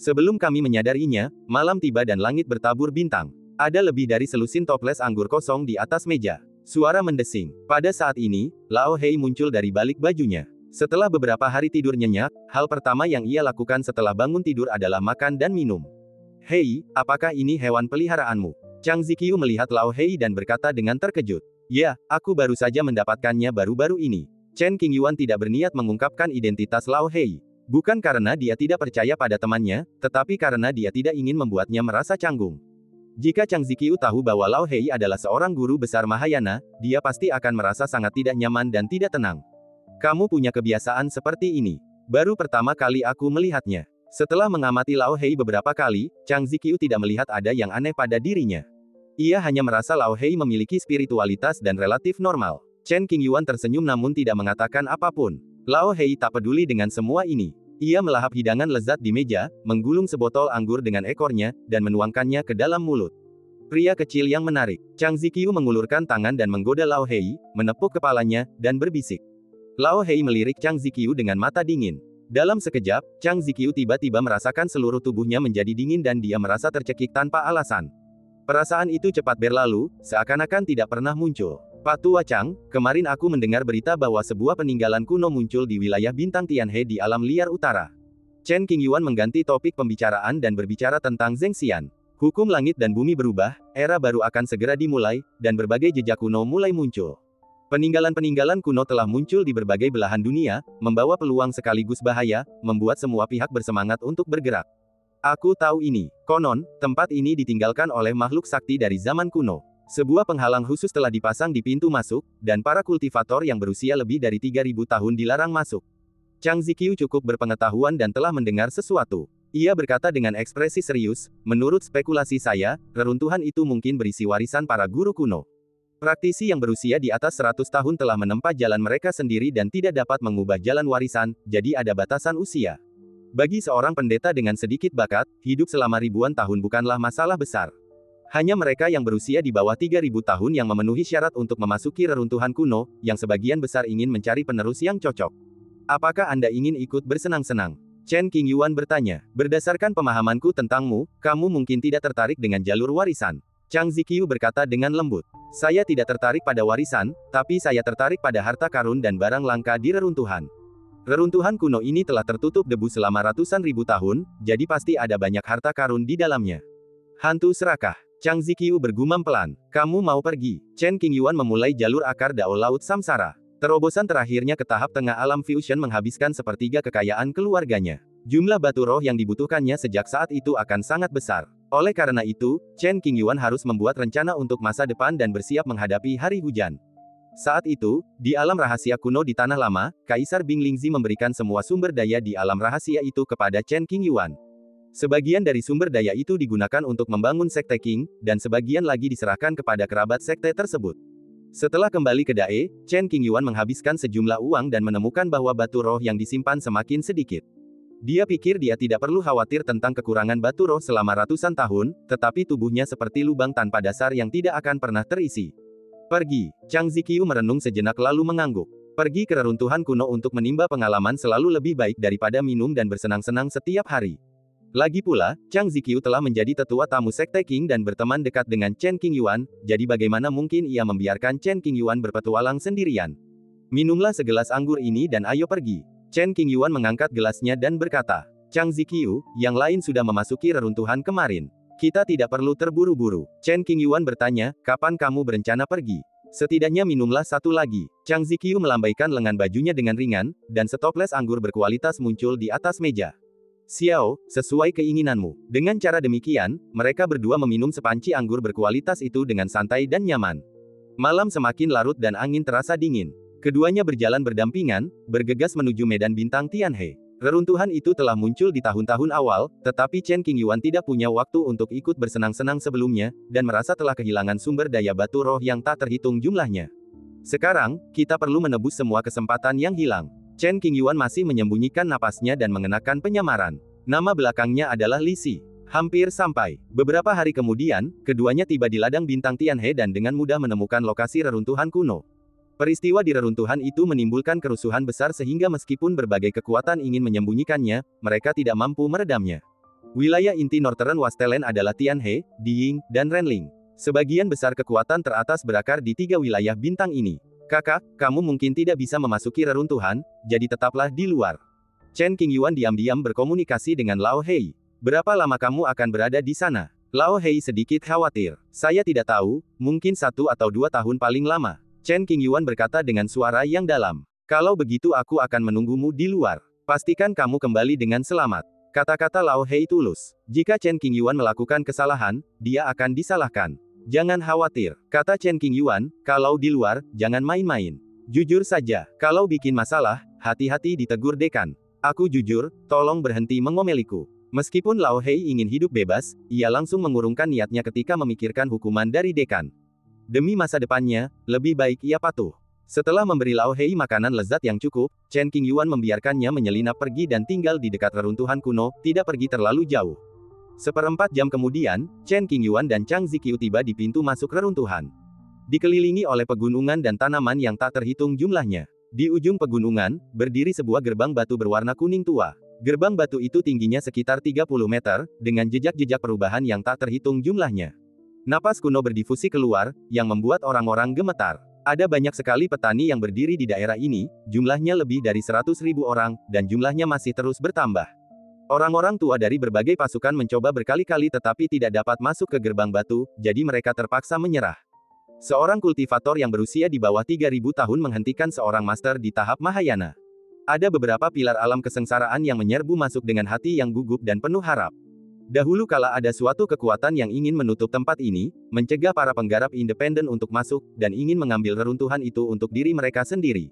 [SPEAKER 1] Sebelum kami menyadarinya, malam tiba dan langit bertabur bintang. Ada lebih dari selusin toples anggur kosong di atas meja. Suara mendesing. Pada saat ini, Lao Hei muncul dari balik bajunya. Setelah beberapa hari tidur nyenyak, hal pertama yang ia lakukan setelah bangun tidur adalah makan dan minum. Hei, apakah ini hewan peliharaanmu? Chang Ziqiu melihat Lao Hei dan berkata dengan terkejut. Ya, aku baru saja mendapatkannya baru-baru ini. Chen Qingyuan tidak berniat mengungkapkan identitas Lao Hei. Bukan karena dia tidak percaya pada temannya, tetapi karena dia tidak ingin membuatnya merasa canggung. Jika Chang Ziqiu tahu bahwa Lao Hei adalah seorang guru besar Mahayana, dia pasti akan merasa sangat tidak nyaman dan tidak tenang. Kamu punya kebiasaan seperti ini. Baru pertama kali aku melihatnya. Setelah mengamati Lao Hei beberapa kali, Chang Ziqiu tidak melihat ada yang aneh pada dirinya. Ia hanya merasa Lao Hei memiliki spiritualitas dan relatif normal. Chen Qingyuan tersenyum namun tidak mengatakan apapun. Lao Hei tak peduli dengan semua ini. Ia melahap hidangan lezat di meja, menggulung sebotol anggur dengan ekornya, dan menuangkannya ke dalam mulut. Pria kecil yang menarik. Chang Ziqiu mengulurkan tangan dan menggoda Lao Hei, menepuk kepalanya, dan berbisik. Lao Hei melirik Chang Ziqiu dengan mata dingin. Dalam sekejap, Chang Ziqiu tiba-tiba merasakan seluruh tubuhnya menjadi dingin dan dia merasa tercekik tanpa alasan. Perasaan itu cepat berlalu, seakan-akan tidak pernah muncul. Pak Tua Chang, kemarin aku mendengar berita bahwa sebuah peninggalan kuno muncul di wilayah bintang Tianhe di alam liar utara. Chen Qingyuan mengganti topik pembicaraan dan berbicara tentang Zheng Xian. Hukum langit dan bumi berubah, era baru akan segera dimulai, dan berbagai jejak kuno mulai muncul. Peninggalan-peninggalan kuno telah muncul di berbagai belahan dunia, membawa peluang sekaligus bahaya, membuat semua pihak bersemangat untuk bergerak. Aku tahu ini. Konon, tempat ini ditinggalkan oleh makhluk sakti dari zaman kuno. Sebuah penghalang khusus telah dipasang di pintu masuk, dan para kultivator yang berusia lebih dari 3.000 tahun dilarang masuk. Chang Ziqiu cukup berpengetahuan dan telah mendengar sesuatu. Ia berkata dengan ekspresi serius, menurut spekulasi saya, reruntuhan itu mungkin berisi warisan para guru kuno. Praktisi yang berusia di atas 100 tahun telah menempa jalan mereka sendiri dan tidak dapat mengubah jalan warisan, jadi ada batasan usia. Bagi seorang pendeta dengan sedikit bakat, hidup selama ribuan tahun bukanlah masalah besar. Hanya mereka yang berusia di bawah 3.000 tahun yang memenuhi syarat untuk memasuki reruntuhan kuno, yang sebagian besar ingin mencari penerus yang cocok. Apakah Anda ingin ikut bersenang-senang? Chen Qingyuan bertanya. Berdasarkan pemahamanku tentangmu, kamu mungkin tidak tertarik dengan jalur warisan. Chang Ziqiu berkata dengan lembut. Saya tidak tertarik pada warisan, tapi saya tertarik pada harta karun dan barang langka di reruntuhan. Reruntuhan kuno ini telah tertutup debu selama ratusan ribu tahun, jadi pasti ada banyak harta karun di dalamnya. Hantu serakah. Chang Ziqiu bergumam pelan. Kamu mau pergi? Chen Qingyuan memulai jalur akar dao laut samsara. Terobosan terakhirnya ke tahap tengah alam fusion menghabiskan sepertiga kekayaan keluarganya. Jumlah batu roh yang dibutuhkannya sejak saat itu akan sangat besar. Oleh karena itu, Chen Qingyuan harus membuat rencana untuk masa depan dan bersiap menghadapi hari hujan. Saat itu, di alam rahasia kuno di Tanah Lama, Kaisar Bing Lingzi memberikan semua sumber daya di alam rahasia itu kepada Chen Qingyuan. Sebagian dari sumber daya itu digunakan untuk membangun Sekte Qing, dan sebagian lagi diserahkan kepada kerabat sekte tersebut. Setelah kembali ke Dae, Chen Qingyuan menghabiskan sejumlah uang dan menemukan bahwa batu roh yang disimpan semakin sedikit. Dia pikir dia tidak perlu khawatir tentang kekurangan batu roh selama ratusan tahun, tetapi tubuhnya seperti lubang tanpa dasar yang tidak akan pernah terisi. Pergi. Chang Ziqiu merenung sejenak lalu mengangguk. Pergi ke reruntuhan kuno untuk menimba pengalaman selalu lebih baik daripada minum dan bersenang-senang setiap hari. Lagi pula, Chang Ziqiu telah menjadi tetua tamu Sekte Qing dan berteman dekat dengan Chen Qingyuan, jadi bagaimana mungkin ia membiarkan Chen Qingyuan berpetualang sendirian. Minumlah segelas anggur ini dan ayo pergi. Chen Qingyuan mengangkat gelasnya dan berkata, Chang Ziqiu, yang lain sudah memasuki reruntuhan kemarin. Kita tidak perlu terburu-buru. Chen Qingyuan bertanya, kapan kamu berencana pergi? Setidaknya minumlah satu lagi. Chang Ziqiu melambaikan lengan bajunya dengan ringan, dan setoples anggur berkualitas muncul di atas meja. Xiao, sesuai keinginanmu. Dengan cara demikian, mereka berdua meminum sepanci anggur berkualitas itu dengan santai dan nyaman. Malam semakin larut dan angin terasa dingin. Keduanya berjalan berdampingan, bergegas menuju medan bintang Tianhe. Reruntuhan itu telah muncul di tahun-tahun awal, tetapi Chen Qingyuan tidak punya waktu untuk ikut bersenang-senang sebelumnya, dan merasa telah kehilangan sumber daya batu roh yang tak terhitung jumlahnya. Sekarang, kita perlu menebus semua kesempatan yang hilang. Chen Qingyuan masih menyembunyikan napasnya dan mengenakan penyamaran. Nama belakangnya adalah Li Si. Hampir sampai. Beberapa hari kemudian, keduanya tiba di ladang bintang Tianhe dan dengan mudah menemukan lokasi reruntuhan kuno. Peristiwa di reruntuhan itu menimbulkan kerusuhan besar sehingga meskipun berbagai kekuatan ingin menyembunyikannya, mereka tidak mampu meredamnya. Wilayah inti Northern Wastelen adalah Tianhe, Diying, dan Renling. Sebagian besar kekuatan teratas berakar di tiga wilayah bintang ini. Kakak, kamu mungkin tidak bisa memasuki reruntuhan, jadi tetaplah di luar. Chen Qingyuan diam-diam berkomunikasi dengan Lao Hei. Berapa lama kamu akan berada di sana? Lao Hei sedikit khawatir. Saya tidak tahu, mungkin 1 atau 2 tahun paling lama. Chen Qingyuan berkata dengan suara yang dalam. Kalau begitu aku akan menunggumu di luar. Pastikan kamu kembali dengan selamat. Kata-kata Lao Hei tulus. Jika Chen Qingyuan melakukan kesalahan, dia akan disalahkan. Jangan khawatir, kata Chen Qingyuan, kalau di luar, jangan main-main. Jujur saja, kalau bikin masalah, hati-hati ditegur dekan. Aku jujur, tolong berhenti mengomeliku. Meskipun Lao Hei ingin hidup bebas, ia langsung mengurungkan niatnya ketika memikirkan hukuman dari dekan. Demi masa depannya, lebih baik ia patuh. Setelah memberi Lao Hei makanan lezat yang cukup, Chen Qingyuan membiarkannya menyelinap pergi dan tinggal di dekat reruntuhan kuno, tidak pergi terlalu jauh. Seperempat jam kemudian, Chen Qingyuan dan Chang Ziqiu tiba di pintu masuk reruntuhan. Dikelilingi oleh pegunungan dan tanaman yang tak terhitung jumlahnya. Di ujung pegunungan, berdiri sebuah gerbang batu berwarna kuning tua. Gerbang batu itu tingginya sekitar 30 meter, dengan jejak-jejak perubahan yang tak terhitung jumlahnya. Napas kuno berdifusi keluar, yang membuat orang-orang gemetar. Ada banyak sekali petani yang berdiri di daerah ini, jumlahnya lebih dari 100.000 orang, dan jumlahnya masih terus bertambah. Orang-orang tua dari berbagai pasukan mencoba berkali-kali tetapi tidak dapat masuk ke gerbang batu, jadi mereka terpaksa menyerah. Seorang kultivator yang berusia di bawah 3.000 tahun menghentikan seorang master di tahap Mahayana. Ada beberapa pilar alam kesengsaraan yang menyerbu masuk dengan hati yang gugup dan penuh harap. Dahulu kala ada suatu kekuatan yang ingin menutup tempat ini, mencegah para penggarap independen untuk masuk, dan ingin mengambil reruntuhan itu untuk diri mereka sendiri.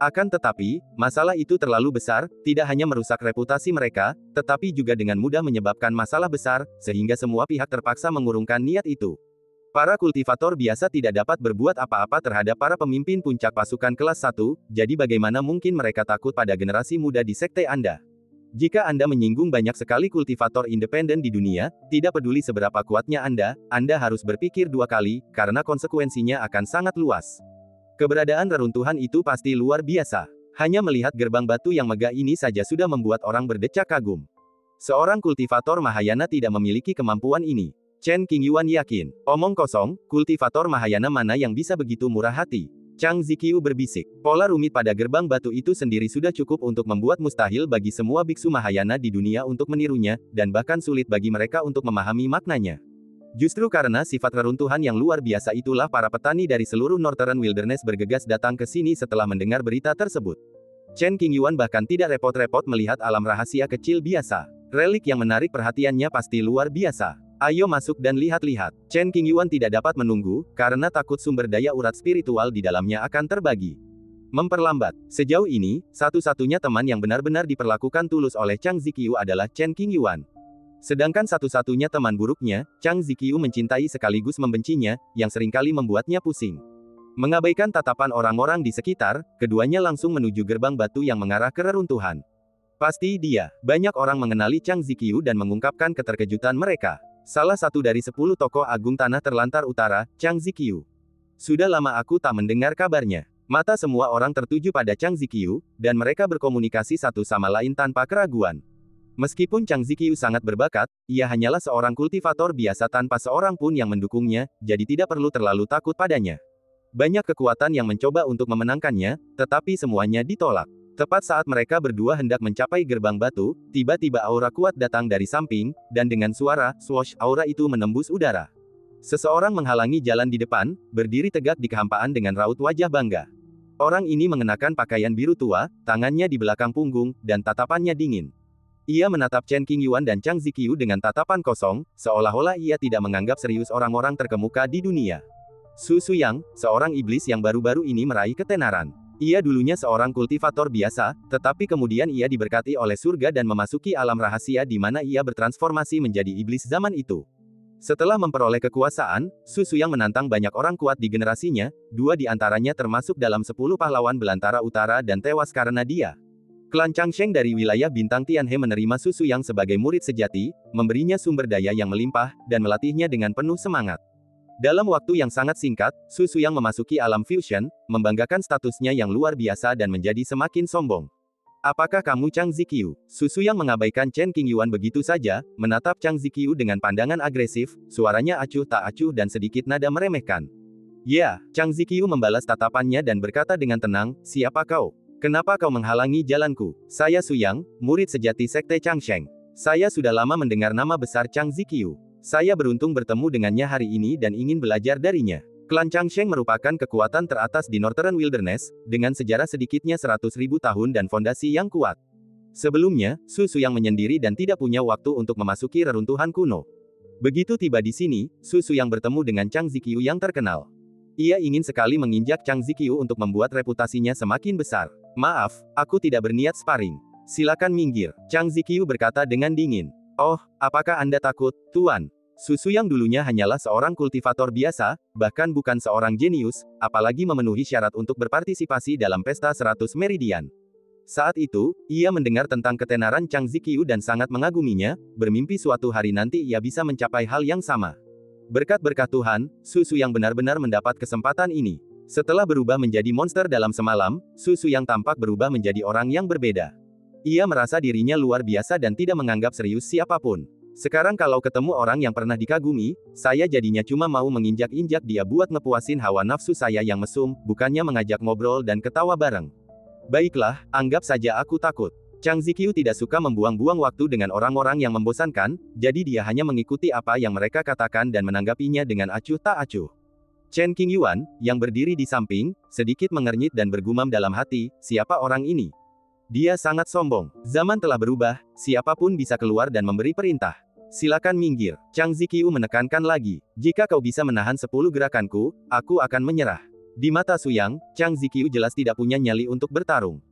[SPEAKER 1] Akan tetapi, masalah itu terlalu besar, tidak hanya merusak reputasi mereka, tetapi juga dengan mudah menyebabkan masalah besar, sehingga semua pihak terpaksa mengurungkan niat itu. Para kultivator biasa tidak dapat berbuat apa-apa terhadap para pemimpin puncak pasukan kelas 1, jadi bagaimana mungkin mereka takut pada generasi muda di sekte Anda? Jika Anda menyinggung banyak sekali kultivator independen di dunia, tidak peduli seberapa kuatnya Anda harus berpikir 2 kali, karena konsekuensinya akan sangat luas. Keberadaan reruntuhan itu pasti luar biasa. Hanya melihat gerbang batu yang megah ini saja sudah membuat orang berdecak kagum. Seorang kultivator Mahayana tidak memiliki kemampuan ini. Chen Qingyuan yakin. Omong kosong, kultivator Mahayana mana yang bisa begitu murah hati? Chang Ziqiu berbisik. Pola rumit pada gerbang batu itu sendiri sudah cukup untuk membuat mustahil bagi semua biksu Mahayana di dunia untuk menirunya, dan bahkan sulit bagi mereka untuk memahami maknanya. Justru karena sifat reruntuhan yang luar biasa itulah para petani dari seluruh Northern Wilderness bergegas datang ke sini setelah mendengar berita tersebut. Chen Qingyuan bahkan tidak repot-repot melihat alam rahasia kecil biasa. Relik yang menarik perhatiannya pasti luar biasa. Ayo masuk dan lihat-lihat. Chen Qingyuan tidak dapat menunggu, karena takut sumber daya urat spiritual di dalamnya akan terbagi. Memperlambat. Sejauh ini, satu-satunya teman yang benar-benar diperlakukan tulus oleh Chang Ziqiu adalah Chen Qingyuan. Sedangkan satu-satunya teman buruknya, Chang Ziqiu mencintai sekaligus membencinya, yang seringkali membuatnya pusing. Mengabaikan tatapan orang-orang di sekitar, keduanya langsung menuju gerbang batu yang mengarah ke reruntuhan. Pasti dia. Banyak orang mengenali Chang Ziqiu dan mengungkapkan keterkejutan mereka. Salah satu dari 10 tokoh agung tanah terlantar utara, Chang Ziqiu. Sudah lama aku tak mendengar kabarnya. Mata semua orang tertuju pada Chang Ziqiu, dan mereka berkomunikasi satu sama lain tanpa keraguan. Meskipun Chang Ziqiu sangat berbakat, ia hanyalah seorang kultivator biasa tanpa seorang pun yang mendukungnya, jadi tidak perlu terlalu takut padanya. Banyak kekuatan yang mencoba untuk memenangkannya, tetapi semuanya ditolak. Tepat saat mereka berdua hendak mencapai gerbang batu, tiba-tiba aura kuat datang dari samping, dan dengan suara swoosh, aura itu menembus udara. Seseorang menghalangi jalan di depan, berdiri tegak di kehampaan dengan raut wajah bangga. Orang ini mengenakan pakaian biru tua, tangannya di belakang punggung, dan tatapannya dingin. Ia menatap Chen Qingyuan dan Chang Ziqiu dengan tatapan kosong, seolah-olah ia tidak menganggap serius orang-orang terkemuka di dunia. Su Suyang, seorang iblis yang baru-baru ini meraih ketenaran. Ia dulunya seorang kultivator biasa, tetapi kemudian ia diberkati oleh surga dan memasuki alam rahasia di mana ia bertransformasi menjadi iblis zaman itu. Setelah memperoleh kekuasaan, Su Suyang menantang banyak orang kuat di generasinya, 2 di antaranya termasuk dalam 10 pahlawan belantara utara dan tewas karena dia. Klan Changsheng dari wilayah bintang Tianhe menerima Su Suyang sebagai murid sejati, memberinya sumber daya yang melimpah, dan melatihnya dengan penuh semangat. Dalam waktu yang sangat singkat, Su Suyang memasuki alam fusion, membanggakan statusnya yang luar biasa dan menjadi semakin sombong. Apakah kamu Chang Ziqiu? Su Suyang mengabaikan Chen Qingyuan begitu saja, menatap Chang Ziqiu dengan pandangan agresif, suaranya acuh tak acuh dan sedikit nada meremehkan. Ya, Chang Ziqiu membalas tatapannya dan berkata dengan tenang, siapa kau? Kenapa kau menghalangi jalanku? Saya Suyang, murid sejati Sekte Changsheng. Saya sudah lama mendengar nama besar Chang Ziqiu. Saya beruntung bertemu dengannya hari ini dan ingin belajar darinya. Klan Changsheng merupakan kekuatan teratas di Northern Wilderness, dengan sejarah sedikitnya 100.000 tahun dan fondasi yang kuat. Sebelumnya, Su Suyang menyendiri dan tidak punya waktu untuk memasuki reruntuhan kuno. Begitu tiba di sini, Su Suyang bertemu dengan Chang Ziqiu yang terkenal. Ia ingin sekali menginjak Chang Ziqiu untuk membuat reputasinya semakin besar. Maaf, aku tidak berniat sparring. Silakan minggir, Chang Ziqiu berkata dengan dingin. Oh, apakah Anda takut, Tuan? Su Suyang dulunya hanyalah seorang kultivator biasa, bahkan bukan seorang jenius, apalagi memenuhi syarat untuk berpartisipasi dalam pesta 100 meridian. Saat itu, ia mendengar tentang ketenaran Chang Ziqiu dan sangat mengaguminya, bermimpi suatu hari nanti ia bisa mencapai hal yang sama. Berkat Tuhan, Su Suyang benar-benar mendapat kesempatan ini. Setelah berubah menjadi monster dalam semalam, Su Suyang tampak berubah menjadi orang yang berbeda. Ia merasa dirinya luar biasa dan tidak menganggap serius siapapun. Sekarang kalau ketemu orang yang pernah dikagumi, saya jadinya cuma mau menginjak-injak dia buat ngepuasin hawa nafsu saya yang mesum, bukannya mengajak ngobrol dan ketawa bareng. Baiklah, anggap saja aku takut. Chang Ziqiu tidak suka membuang-buang waktu dengan orang-orang yang membosankan, jadi dia hanya mengikuti apa yang mereka katakan dan menanggapinya dengan acuh tak acuh. Chen Qingyuan, yang berdiri di samping, sedikit mengernyit dan bergumam dalam hati, siapa orang ini? Dia sangat sombong. Zaman telah berubah, siapapun bisa keluar dan memberi perintah. Silakan minggir. Chang Ziqiu menekankan lagi. Jika kau bisa menahan 10 gerakanku, aku akan menyerah. Di mata Suyang, Chang Ziqiu jelas tidak punya nyali untuk bertarung.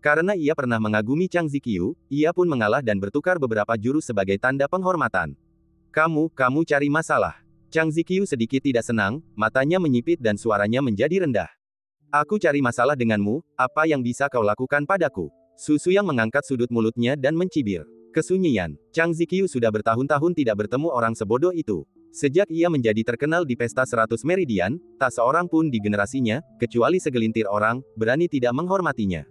[SPEAKER 1] Karena ia pernah mengagumi Chang Ziqiu, ia pun mengalah dan bertukar beberapa jurus sebagai tanda penghormatan. Kamu cari masalah. Chang Ziqiu sedikit tidak senang, matanya menyipit dan suaranya menjadi rendah. Aku cari masalah denganmu, apa yang bisa kau lakukan padaku? Su Suyang mengangkat sudut mulutnya dan mencibir. Kesunyian. Chang Ziqiu sudah bertahun-tahun tidak bertemu orang sebodoh itu. Sejak ia menjadi terkenal di pesta 100 meridian, tak seorang pun di generasinya, kecuali segelintir orang, berani tidak menghormatinya.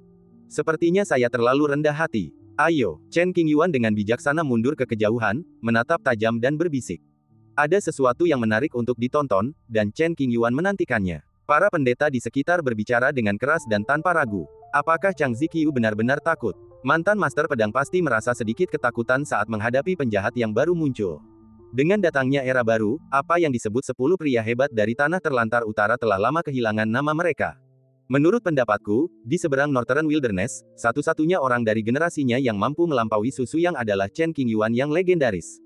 [SPEAKER 1] Sepertinya saya terlalu rendah hati. Ayo, Chen Qingyuan dengan bijaksana mundur ke kejauhan, menatap tajam dan berbisik. Ada sesuatu yang menarik untuk ditonton, dan Chen Qingyuan menantikannya. Para pendeta di sekitar berbicara dengan keras dan tanpa ragu. Apakah Chang Ziqiu benar-benar takut? Mantan Master Pedang pasti merasa sedikit ketakutan saat menghadapi penjahat yang baru muncul. Dengan datangnya era baru, apa yang disebut 10 pria hebat dari tanah terlantar utara telah lama kehilangan nama mereka. Menurut pendapatku, di seberang Northern Wilderness, satu-satunya orang dari generasinya yang mampu melampaui Su Suyang adalah Chen Qingyuan yang legendaris.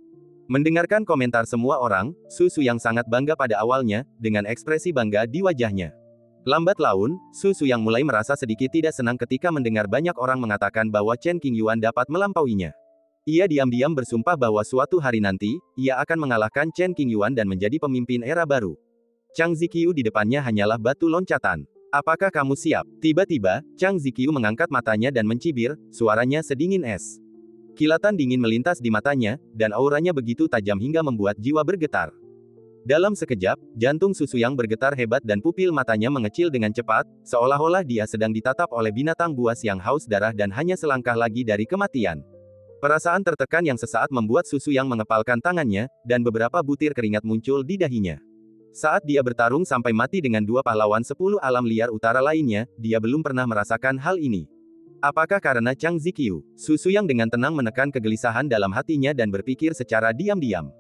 [SPEAKER 1] Mendengarkan komentar semua orang, Su Suyang sangat bangga pada awalnya, dengan ekspresi bangga di wajahnya. Lambat laun, Su Suyang mulai merasa sedikit tidak senang ketika mendengar banyak orang mengatakan bahwa Chen Qingyuan dapat melampauinya. Ia diam-diam bersumpah bahwa suatu hari nanti, ia akan mengalahkan Chen Qingyuan dan menjadi pemimpin era baru. Chang Ziqiu di depannya hanyalah batu loncatan. Apakah kamu siap? Tiba-tiba, Chang Ziqiu mengangkat matanya dan mencibir, suaranya sedingin es. Kilatan dingin melintas di matanya, dan auranya begitu tajam hingga membuat jiwa bergetar. Dalam sekejap, jantung Susuyang bergetar hebat dan pupil matanya mengecil dengan cepat, seolah-olah dia sedang ditatap oleh binatang buas yang haus darah dan hanya selangkah lagi dari kematian. Perasaan tertekan yang sesaat membuat Susuyang mengepalkan tangannya, dan beberapa butir keringat muncul di dahinya. Saat dia bertarung sampai mati dengan dua pahlawan 10 alam liar utara lainnya, dia belum pernah merasakan hal ini. Apakah karena Chang Ziqiu? Susuyang dengan tenang menekan kegelisahan dalam hatinya dan berpikir secara diam-diam.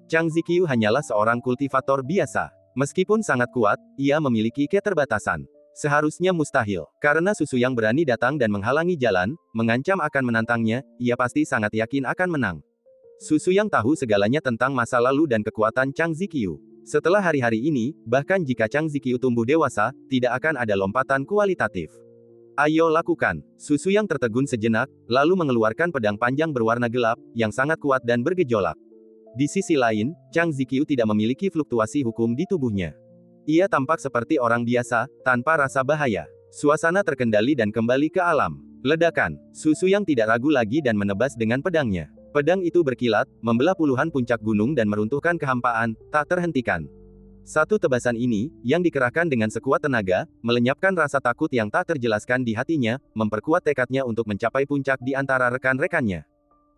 [SPEAKER 1] Chang Ziqiu hanyalah seorang kultivator biasa. Meskipun sangat kuat, ia memiliki keterbatasan. Seharusnya mustahil. Karena Susuyang berani datang dan menghalangi jalan, mengancam akan menantangnya, ia pasti sangat yakin akan menang. Susuyang tahu segalanya tentang masa lalu dan kekuatan Chang Ziqiu. Setelah hari-hari ini, bahkan jika Chang Ziqiu tumbuh dewasa, tidak akan ada lompatan kualitatif. Ayo lakukan. Susuyang tertegun sejenak, lalu mengeluarkan pedang panjang berwarna gelap, yang sangat kuat dan bergejolak. Di sisi lain, Chang Ziqiu tidak memiliki fluktuasi hukum di tubuhnya. Ia tampak seperti orang biasa, tanpa rasa bahaya. Suasana terkendali dan kembali ke alam. Ledakan. Susuyang tidak ragu lagi dan menebas dengan pedangnya. Pedang itu berkilat, membelah puluhan puncak gunung dan meruntuhkan kehampaan, tak terhentikan. Satu tebasan ini, yang dikerahkan dengan sekuat tenaga, melenyapkan rasa takut yang tak terjelaskan di hatinya, memperkuat tekadnya untuk mencapai puncak di antara rekan-rekannya.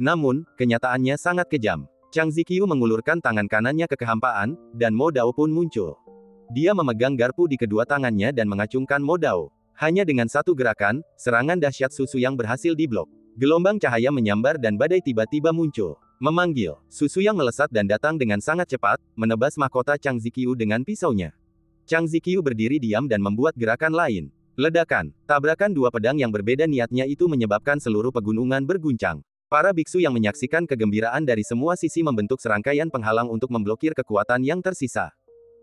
[SPEAKER 1] Namun, kenyataannya sangat kejam. Chang Ziqiu mengulurkan tangan kanannya ke kehampaan, dan Mo Dao pun muncul. Dia memegang garpu di kedua tangannya dan mengacungkan Mo Dao. Hanya dengan satu gerakan, serangan dahsyat Susuyang berhasil diblok. Gelombang cahaya menyambar dan badai tiba-tiba muncul. Memanggil. Susuyang melesat dan datang dengan sangat cepat, menebas mahkota Chang Ziqiu dengan pisaunya. Chang Ziqiu berdiri diam dan membuat gerakan lain. Ledakan. Tabrakan dua pedang yang berbeda niatnya itu menyebabkan seluruh pegunungan berguncang. Para biksu yang menyaksikan kegembiraan dari semua sisi membentuk serangkaian penghalang untuk memblokir kekuatan yang tersisa.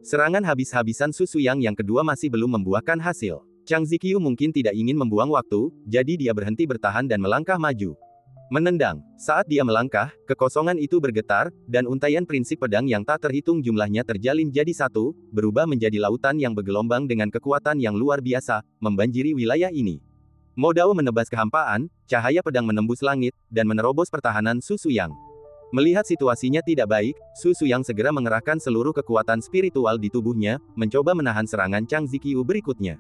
[SPEAKER 1] Serangan habis-habisan Susuyang yang kedua masih belum membuahkan hasil. Chang Ziqiu mungkin tidak ingin membuang waktu, jadi dia berhenti bertahan dan melangkah maju. Menendang. Saat dia melangkah, kekosongan itu bergetar, dan untaian prinsip pedang yang tak terhitung jumlahnya terjalin jadi satu, berubah menjadi lautan yang bergelombang dengan kekuatan yang luar biasa, membanjiri wilayah ini. Mo Dao menebas kehampaan, cahaya pedang menembus langit, dan menerobos pertahanan Susuyang. Melihat situasinya tidak baik, Susuyang segera mengerahkan seluruh kekuatan spiritual di tubuhnya, mencoba menahan serangan Chang Ziqiu berikutnya.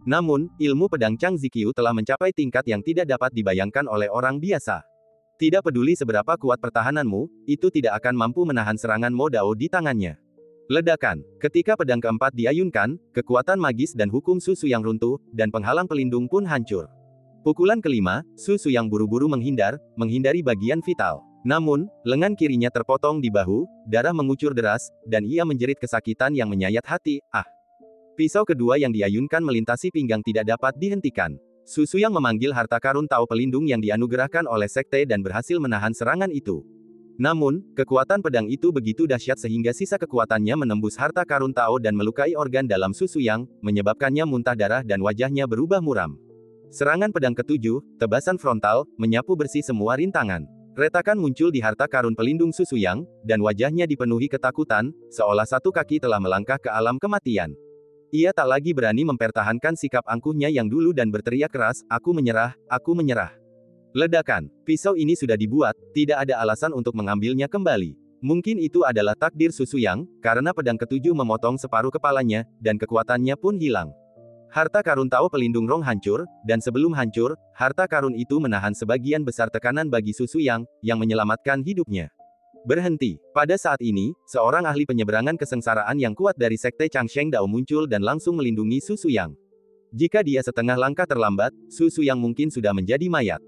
[SPEAKER 1] Namun, ilmu pedang Chang Ziqiu telah mencapai tingkat yang tidak dapat dibayangkan oleh orang biasa. Tidak peduli seberapa kuat pertahananmu, itu tidak akan mampu menahan serangan Mo Dao di tangannya. Ledakan. Ketika pedang keempat diayunkan, kekuatan magis dan hukum Susuyang runtuh, dan penghalang pelindung pun hancur. Pukulan kelima, Susuyang buru-buru menghindari bagian vital. Namun, lengan kirinya terpotong di bahu, darah mengucur deras, dan ia menjerit kesakitan yang menyayat hati. Pisau kedua yang diayunkan melintasi pinggang tidak dapat dihentikan. Susuyang memanggil harta karun Tao pelindung yang dianugerahkan oleh sekte dan berhasil menahan serangan itu. Namun, kekuatan pedang itu begitu dahsyat sehingga sisa kekuatannya menembus harta karun Tao dan melukai organ dalam Susuyang, menyebabkannya muntah darah dan wajahnya berubah muram. Serangan pedang ketujuh, tebasan frontal, menyapu bersih semua rintangan. Retakan muncul di harta karun pelindung Susuyang, dan wajahnya dipenuhi ketakutan, seolah satu kaki telah melangkah ke alam kematian. Ia tak lagi berani mempertahankan sikap angkuhnya yang dulu dan berteriak keras, "Aku menyerah, aku menyerah." Ledakan. Pisau ini sudah dibuat, tidak ada alasan untuk mengambilnya kembali. Mungkin itu adalah takdir Susuyang, karena pedang ketujuh memotong separuh kepalanya, dan kekuatannya pun hilang. Harta karun Tao pelindung Rong hancur, dan sebelum hancur, harta karun itu menahan sebagian besar tekanan bagi Susuyang, yang menyelamatkan hidupnya. Berhenti. Pada saat ini, seorang ahli penyeberangan kesengsaraan yang kuat dari sekte Changsheng Dao muncul dan langsung melindungi Susuyang. Jika dia setengah langkah terlambat, Susuyang mungkin sudah menjadi mayat.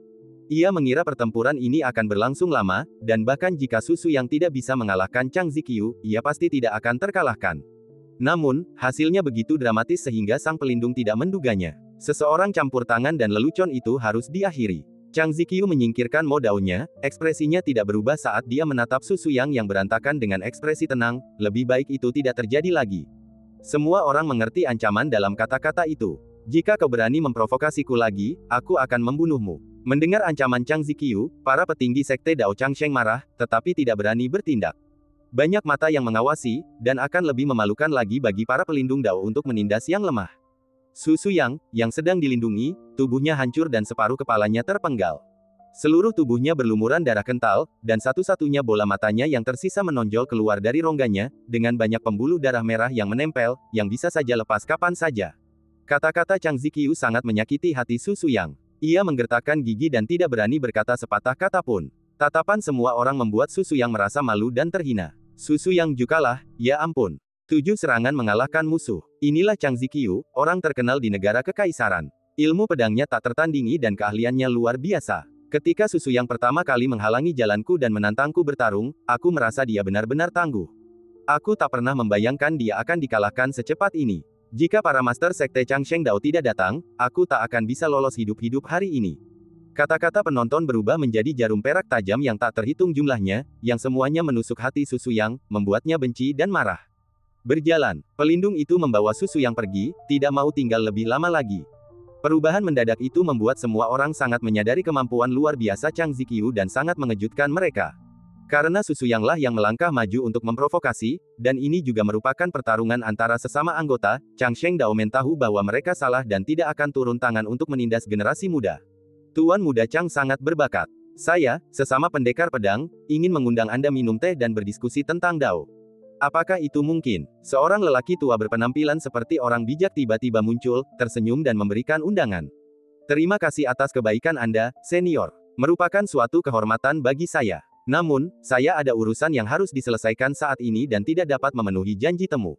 [SPEAKER 1] Ia mengira pertempuran ini akan berlangsung lama, dan bahkan jika Susuyang tidak bisa mengalahkan Chang Ziqiu, ia pasti tidak akan terkalahkan. Namun, hasilnya begitu dramatis sehingga sang pelindung tidak menduganya. Seseorang campur tangan dan lelucon itu harus diakhiri. Chang Ziqiu menyingkirkan Mo Dao-nya, ekspresinya tidak berubah saat dia menatap Susuyang yang berantakan dengan ekspresi tenang, lebih baik itu tidak terjadi lagi. Semua orang mengerti ancaman dalam kata-kata itu. Jika kau berani memprovokasiku lagi, aku akan membunuhmu. Mendengar ancaman Chang Ziqiu, para petinggi sekte Dao Changsheng marah, tetapi tidak berani bertindak. Banyak mata yang mengawasi, dan akan lebih memalukan lagi bagi para pelindung Dao untuk menindas yang lemah. Su Suyang, yang sedang dilindungi, tubuhnya hancur dan separuh kepalanya terpenggal. Seluruh tubuhnya berlumuran darah kental, dan satu-satunya bola matanya yang tersisa menonjol keluar dari rongganya, dengan banyak pembuluh darah merah yang menempel, yang bisa saja lepas kapan saja. Kata-kata Chang Ziqiu sangat menyakiti hati Su Suyang. Ia menggertakkan gigi dan tidak berani berkata sepatah kata pun. Tatapan semua orang membuat Su Suyang merasa malu dan terhina. Su Suyang juga kalah, ya ampun. 7 serangan mengalahkan musuh. Inilah Chang Ziqiu, orang terkenal di negara kekaisaran. Ilmu pedangnya tak tertandingi dan keahliannya luar biasa. Ketika Su Suyang pertama kali menghalangi jalanku dan menantangku bertarung, aku merasa dia benar-benar tangguh. Aku tak pernah membayangkan dia akan dikalahkan secepat ini. Jika para master sekte Changsheng Dao tidak datang, aku tak akan bisa lolos hidup-hidup hari ini. Kata-kata penonton berubah menjadi jarum perak tajam yang tak terhitung jumlahnya, yang semuanya menusuk hati Su Suyang, membuatnya benci dan marah. Berjalan, pelindung itu membawa Su Suyang pergi, tidak mau tinggal lebih lama lagi. Perubahan mendadak itu membuat semua orang sangat menyadari kemampuan luar biasa Chang Ziqiu dan sangat mengejutkan mereka. Karena Su Suyanglah yang melangkah maju untuk memprovokasi, dan ini juga merupakan pertarungan antara sesama anggota, Changsheng Dao tahu bahwa mereka salah dan tidak akan turun tangan untuk menindas generasi muda. Tuan Muda Chang sangat berbakat. Saya, sesama pendekar pedang, ingin mengundang Anda minum teh dan berdiskusi tentang Dao. Apakah itu mungkin? Seorang lelaki tua berpenampilan seperti orang bijak tiba-tiba muncul, tersenyum dan memberikan undangan. Terima kasih atas kebaikan Anda, senior. Merupakan suatu kehormatan bagi saya. Namun, saya ada urusan yang harus diselesaikan saat ini dan tidak dapat memenuhi janji temu.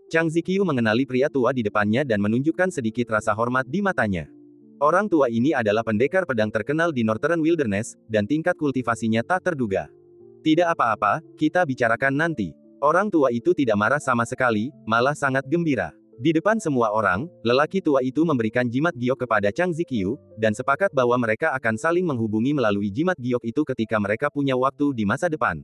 [SPEAKER 1] Chang Ziqiu mengenali pria tua di depannya dan menunjukkan sedikit rasa hormat di matanya. Orang tua ini adalah pendekar pedang terkenal di Northern Wilderness, dan tingkat kultivasinya tak terduga. Tidak apa-apa, kita bicarakan nanti. Orang tua itu tidak marah sama sekali, malah sangat gembira. Di depan semua orang, lelaki tua itu memberikan jimat giok kepada Chang Ziqiu, dan sepakat bahwa mereka akan saling menghubungi melalui jimat giok itu ketika mereka punya waktu di masa depan.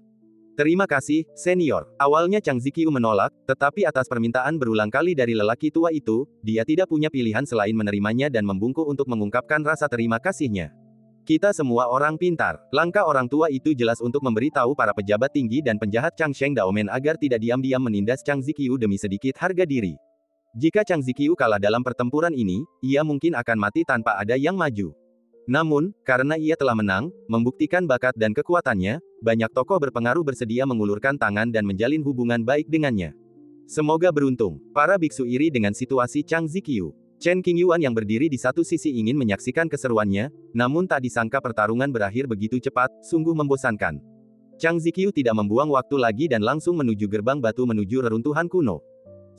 [SPEAKER 1] Terima kasih, senior. Awalnya Chang Ziqiu menolak, tetapi atas permintaan berulang kali dari lelaki tua itu, dia tidak punya pilihan selain menerimanya dan membungkuk untuk mengungkapkan rasa terima kasihnya. Kita semua orang pintar. Langkah orang tua itu jelas untuk memberitahu para pejabat tinggi dan penjahat Changsheng Daomen agar tidak diam-diam menindas Chang Ziqiu demi sedikit harga diri. Jika Chang Ziqiu kalah dalam pertempuran ini, ia mungkin akan mati tanpa ada yang maju. Namun, karena ia telah menang, membuktikan bakat dan kekuatannya, banyak tokoh berpengaruh bersedia mengulurkan tangan dan menjalin hubungan baik dengannya. Semoga beruntung. Para biksu iri dengan situasi Chang Ziqiu. Chen Qingyuan yang berdiri di satu sisi ingin menyaksikan keseruannya, namun tak disangka pertarungan berakhir begitu cepat, sungguh membosankan. Chang Ziqiu tidak membuang waktu lagi dan langsung menuju gerbang batu menuju reruntuhan kuno.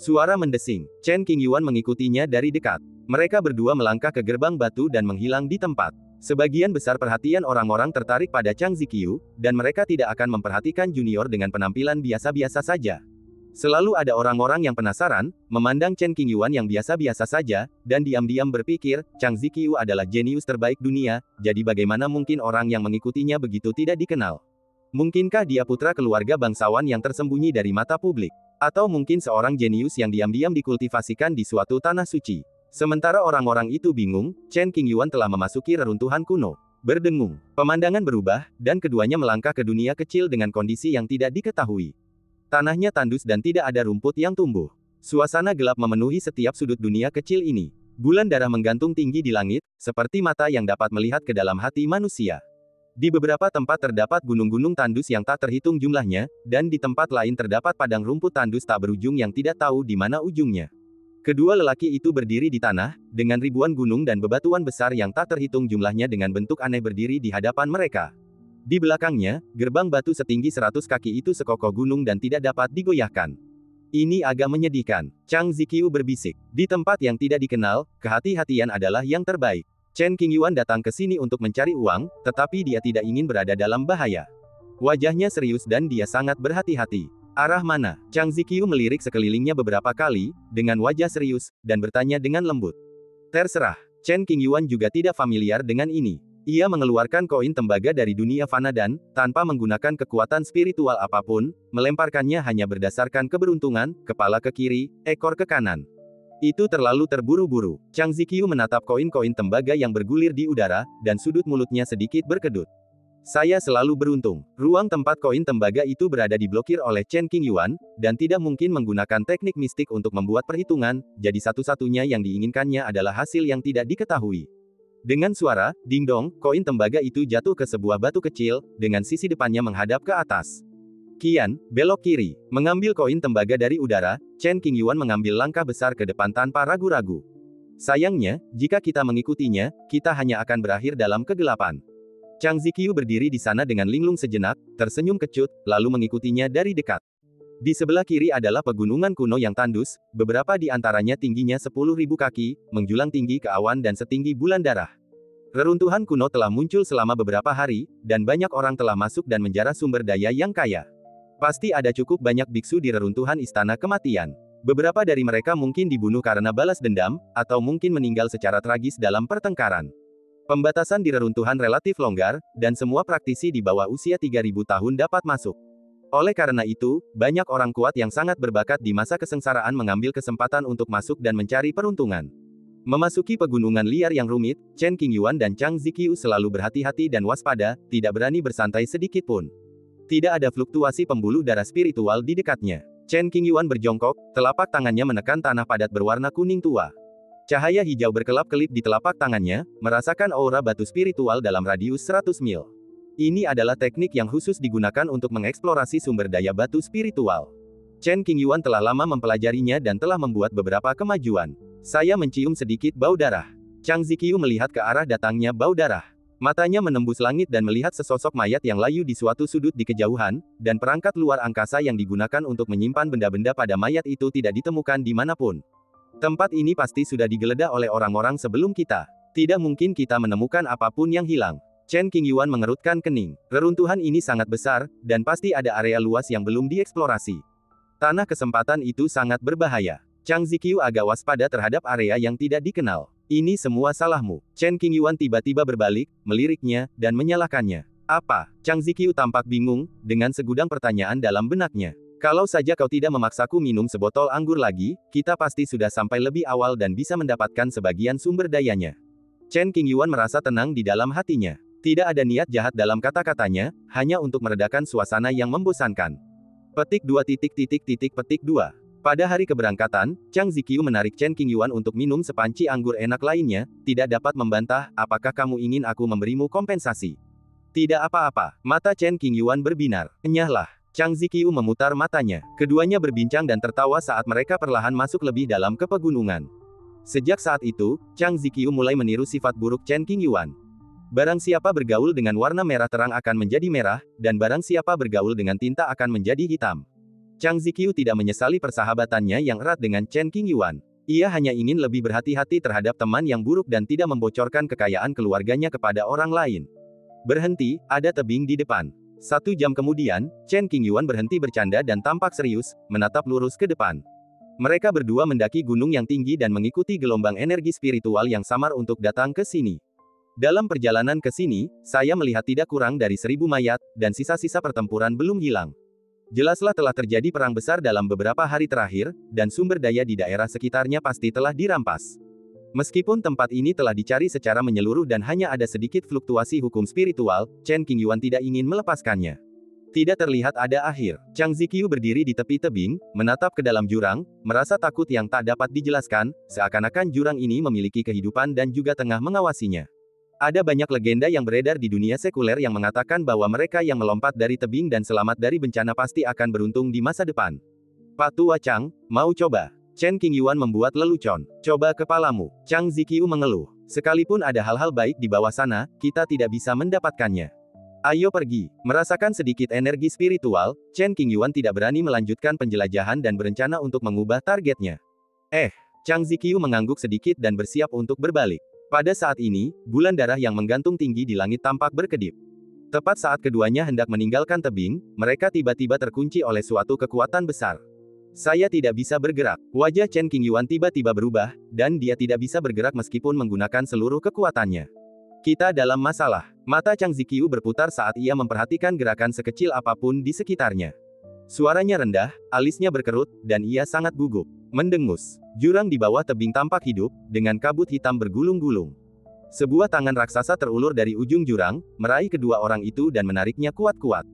[SPEAKER 1] Suara mendesing, Chen Qingyuan mengikutinya dari dekat. Mereka berdua melangkah ke gerbang batu dan menghilang di tempat. Sebagian besar perhatian orang-orang tertarik pada Chang Ziqiu, dan mereka tidak akan memperhatikan junior dengan penampilan biasa-biasa saja. Selalu ada orang-orang yang penasaran, memandang Chen Qingyuan yang biasa-biasa saja, dan diam-diam berpikir, Chang Ziqiu adalah jenius terbaik dunia, jadi bagaimana mungkin orang yang mengikutinya begitu tidak dikenal? Mungkinkah dia putra keluarga bangsawan yang tersembunyi dari mata publik? Atau mungkin seorang jenius yang diam-diam dikultivasikan di suatu tanah suci? Sementara orang-orang itu bingung, Chen Qingyuan telah memasuki reruntuhan kuno. Berdengung, pemandangan berubah, dan keduanya melangkah ke dunia kecil dengan kondisi yang tidak diketahui. Tanahnya tandus dan tidak ada rumput yang tumbuh. Suasana gelap memenuhi setiap sudut dunia kecil ini. Bulan darah menggantung tinggi di langit, seperti mata yang dapat melihat ke dalam hati manusia. Di beberapa tempat terdapat gunung-gunung tandus yang tak terhitung jumlahnya, dan di tempat lain terdapat padang rumput tandus tak berujung yang tidak tahu di mana ujungnya. Kedua lelaki itu berdiri di tanah, dengan ribuan gunung dan bebatuan besar yang tak terhitung jumlahnya dengan bentuk aneh berdiri di hadapan mereka. Di belakangnya, gerbang batu setinggi 100 kaki itu sekokoh gunung dan tidak dapat digoyahkan. Ini agak menyedihkan. Chang Ziqiu berbisik. Di tempat yang tidak dikenal, kehati-hatian adalah yang terbaik. Chen Qingyuan datang ke sini untuk mencari uang, tetapi dia tidak ingin berada dalam bahaya. Wajahnya serius dan dia sangat berhati-hati. Arah mana? Chang Ziqiu melirik sekelilingnya beberapa kali, dengan wajah serius, dan bertanya dengan lembut. Terserah. Chen Qingyuan juga tidak familiar dengan ini. Ia mengeluarkan koin tembaga dari dunia fana dan, tanpa menggunakan kekuatan spiritual apapun, melemparkannya hanya berdasarkan keberuntungan, kepala ke kiri, ekor ke kanan. Itu terlalu terburu-buru. Chang Ziqiu menatap koin-koin tembaga yang bergulir di udara, dan sudut mulutnya sedikit berkedut. Saya selalu beruntung. Ruang tempat koin tembaga itu berada diblokir oleh Chen Qingyuan, dan tidak mungkin menggunakan teknik mistik untuk membuat perhitungan, jadi satu-satunya yang diinginkannya adalah hasil yang tidak diketahui. Dengan suara, ding-dong, koin tembaga itu jatuh ke sebuah batu kecil, dengan sisi depannya menghadap ke atas. Kian, belok kiri. Mengambil koin tembaga dari udara, Chen Qingyuan mengambil langkah besar ke depan tanpa ragu-ragu. Sayangnya, jika kita mengikutinya, kita hanya akan berakhir dalam kegelapan. Chang Ziqiu berdiri di sana dengan linglung sejenak, tersenyum kecut, lalu mengikutinya dari dekat. Di sebelah kiri adalah pegunungan kuno yang tandus, beberapa di antaranya tingginya 10.000 kaki, menjulang tinggi ke awan dan setinggi bulan darah. Reruntuhan kuno telah muncul selama beberapa hari, dan banyak orang telah masuk dan menjarah sumber daya yang kaya. Pasti ada cukup banyak biksu di reruntuhan istana kematian. Beberapa dari mereka mungkin dibunuh karena balas dendam, atau mungkin meninggal secara tragis dalam pertengkaran. Pembatasan di reruntuhan relatif longgar, dan semua praktisi di bawah usia 3.000 tahun dapat masuk. Oleh karena itu, banyak orang kuat yang sangat berbakat di masa kesengsaraan mengambil kesempatan untuk masuk dan mencari peruntungan. Memasuki pegunungan liar yang rumit, Chen Qingyuan dan Chang Ziqiu selalu berhati-hati dan waspada, tidak berani bersantai sedikit pun. Tidak ada fluktuasi pembuluh darah spiritual di dekatnya. Chen Qingyuan berjongkok, telapak tangannya menekan tanah padat berwarna kuning tua. Cahaya hijau berkelap-kelip di telapak tangannya, merasakan aura batu spiritual dalam radius 100 mil. Ini adalah teknik yang khusus digunakan untuk mengeksplorasi sumber daya batu spiritual. Chen Qingyuan telah lama mempelajarinya dan telah membuat beberapa kemajuan. Saya mencium sedikit bau darah. Chang Ziqiu melihat ke arah datangnya bau darah. Matanya menembus langit dan melihat sesosok mayat yang layu di suatu sudut di kejauhan, dan perangkat luar angkasa yang digunakan untuk menyimpan benda-benda pada mayat itu tidak ditemukan dimanapun. Tempat ini pasti sudah digeledah oleh orang-orang sebelum kita. Tidak mungkin kita menemukan apapun yang hilang. Chen Qingyuan mengerutkan kening. Reruntuhan ini sangat besar, dan pasti ada area luas yang belum dieksplorasi. Tanah kesempatan itu sangat berbahaya. Chang Ziqiu agak waspada terhadap area yang tidak dikenal. Ini semua salahmu. Chen Qingyuan tiba-tiba berbalik, meliriknya, dan menyalahkannya. Apa? Chang Ziqiu tampak bingung, dengan segudang pertanyaan dalam benaknya. Kalau saja kau tidak memaksaku minum sebotol anggur lagi, kita pasti sudah sampai lebih awal dan bisa mendapatkan sebagian sumber dayanya. Chen Qingyuan merasa tenang di dalam hatinya. Tidak ada niat jahat dalam kata-katanya, hanya untuk meredakan suasana yang membosankan. Petik 2. Petik 2. Pada hari keberangkatan, Chang Ziqiu menarik Chen Qingyuan untuk minum sepanci anggur enak lainnya, tidak dapat membantah, apakah kamu ingin aku memberimu kompensasi? Tidak apa-apa, mata Chen Qingyuan berbinar. Enyahlah. Chang Ziqiu memutar matanya. Keduanya berbincang dan tertawa saat mereka perlahan masuk lebih dalam ke pegunungan. Sejak saat itu, Chang Ziqiu mulai meniru sifat buruk Chen Qingyuan. Barang siapa bergaul dengan warna merah terang akan menjadi merah, dan barang siapa bergaul dengan tinta akan menjadi hitam. Chang Ziqiu tidak menyesali persahabatannya yang erat dengan Chen Qingyuan. Ia hanya ingin lebih berhati-hati terhadap teman yang buruk dan tidak membocorkan kekayaan keluarganya kepada orang lain. Berhenti, ada tebing di depan. 1 jam kemudian, Chen Qingyuan berhenti bercanda dan tampak serius, menatap lurus ke depan. Mereka berdua mendaki gunung yang tinggi dan mengikuti gelombang energi spiritual yang samar untuk datang ke sini. Dalam perjalanan ke sini, saya melihat tidak kurang dari 1.000 mayat, dan sisa-sisa pertempuran belum hilang. Jelaslah telah terjadi perang besar dalam beberapa hari terakhir, dan sumber daya di daerah sekitarnya pasti telah dirampas. Meskipun tempat ini telah dicari secara menyeluruh dan hanya ada sedikit fluktuasi hukum spiritual, Chen Qingyuan tidak ingin melepaskannya. Tidak terlihat ada akhir. Chang Ziqiu berdiri di tepi tebing, menatap ke dalam jurang, merasa takut yang tak dapat dijelaskan, seakan-akan jurang ini memiliki kehidupan dan juga tengah mengawasinya. Ada banyak legenda yang beredar di dunia sekuler yang mengatakan bahwa mereka yang melompat dari tebing dan selamat dari bencana pasti akan beruntung di masa depan. Pak Tua Chang, mau coba? Chen Qingyuan membuat lelucon. Coba kepalamu. Chang Ziqiu mengeluh. Sekalipun ada hal-hal baik di bawah sana, kita tidak bisa mendapatkannya. Ayo pergi. Merasakan sedikit energi spiritual, Chen Qingyuan tidak berani melanjutkan penjelajahan dan berencana untuk mengubah targetnya. Chang Ziqiu mengangguk sedikit dan bersiap untuk berbalik. Pada saat ini, bulan darah yang menggantung tinggi di langit tampak berkedip. Tepat saat keduanya hendak meninggalkan tebing, mereka tiba-tiba terkunci oleh suatu kekuatan besar. Saya tidak bisa bergerak. Wajah Chen Qingyuan tiba-tiba berubah, dan dia tidak bisa bergerak meskipun menggunakan seluruh kekuatannya. Kita dalam masalah. Mata Chang Ziqiu berputar saat ia memperhatikan gerakan sekecil apapun di sekitarnya. Suaranya rendah, alisnya berkerut, dan ia sangat gugup. Mendengus. Jurang di bawah tebing tampak hidup, dengan kabut hitam bergulung-gulung. Sebuah tangan raksasa terulur dari ujung jurang, meraih kedua orang itu dan menariknya kuat-kuat.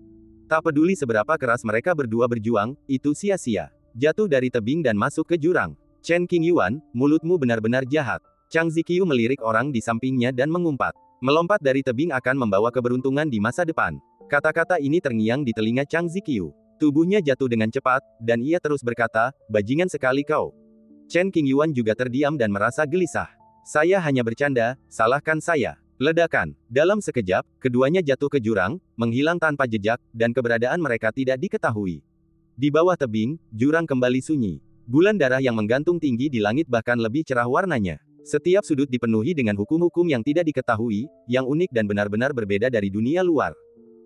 [SPEAKER 1] Tak peduli seberapa keras mereka berdua berjuang, itu sia-sia. Jatuh dari tebing dan masuk ke jurang. Chen Qingyuan, mulutmu benar-benar jahat. Chang Ziqiu melirik orang di sampingnya dan mengumpat. Melompat dari tebing akan membawa keberuntungan di masa depan. Kata-kata ini terngiang di telinga Chang Ziqiu. Tubuhnya jatuh dengan cepat, dan ia terus berkata, bajingan sekali kau. Chen Qingyuan juga terdiam dan merasa gelisah. Saya hanya bercanda, salahkan saya. Ledakan. Dalam sekejap, keduanya jatuh ke jurang, menghilang tanpa jejak, dan keberadaan mereka tidak diketahui. Di bawah tebing, jurang kembali sunyi. Bulan darah yang menggantung tinggi di langit bahkan lebih cerah warnanya. Setiap sudut dipenuhi dengan hukum-hukum yang tidak diketahui, yang unik dan benar-benar berbeda dari dunia luar.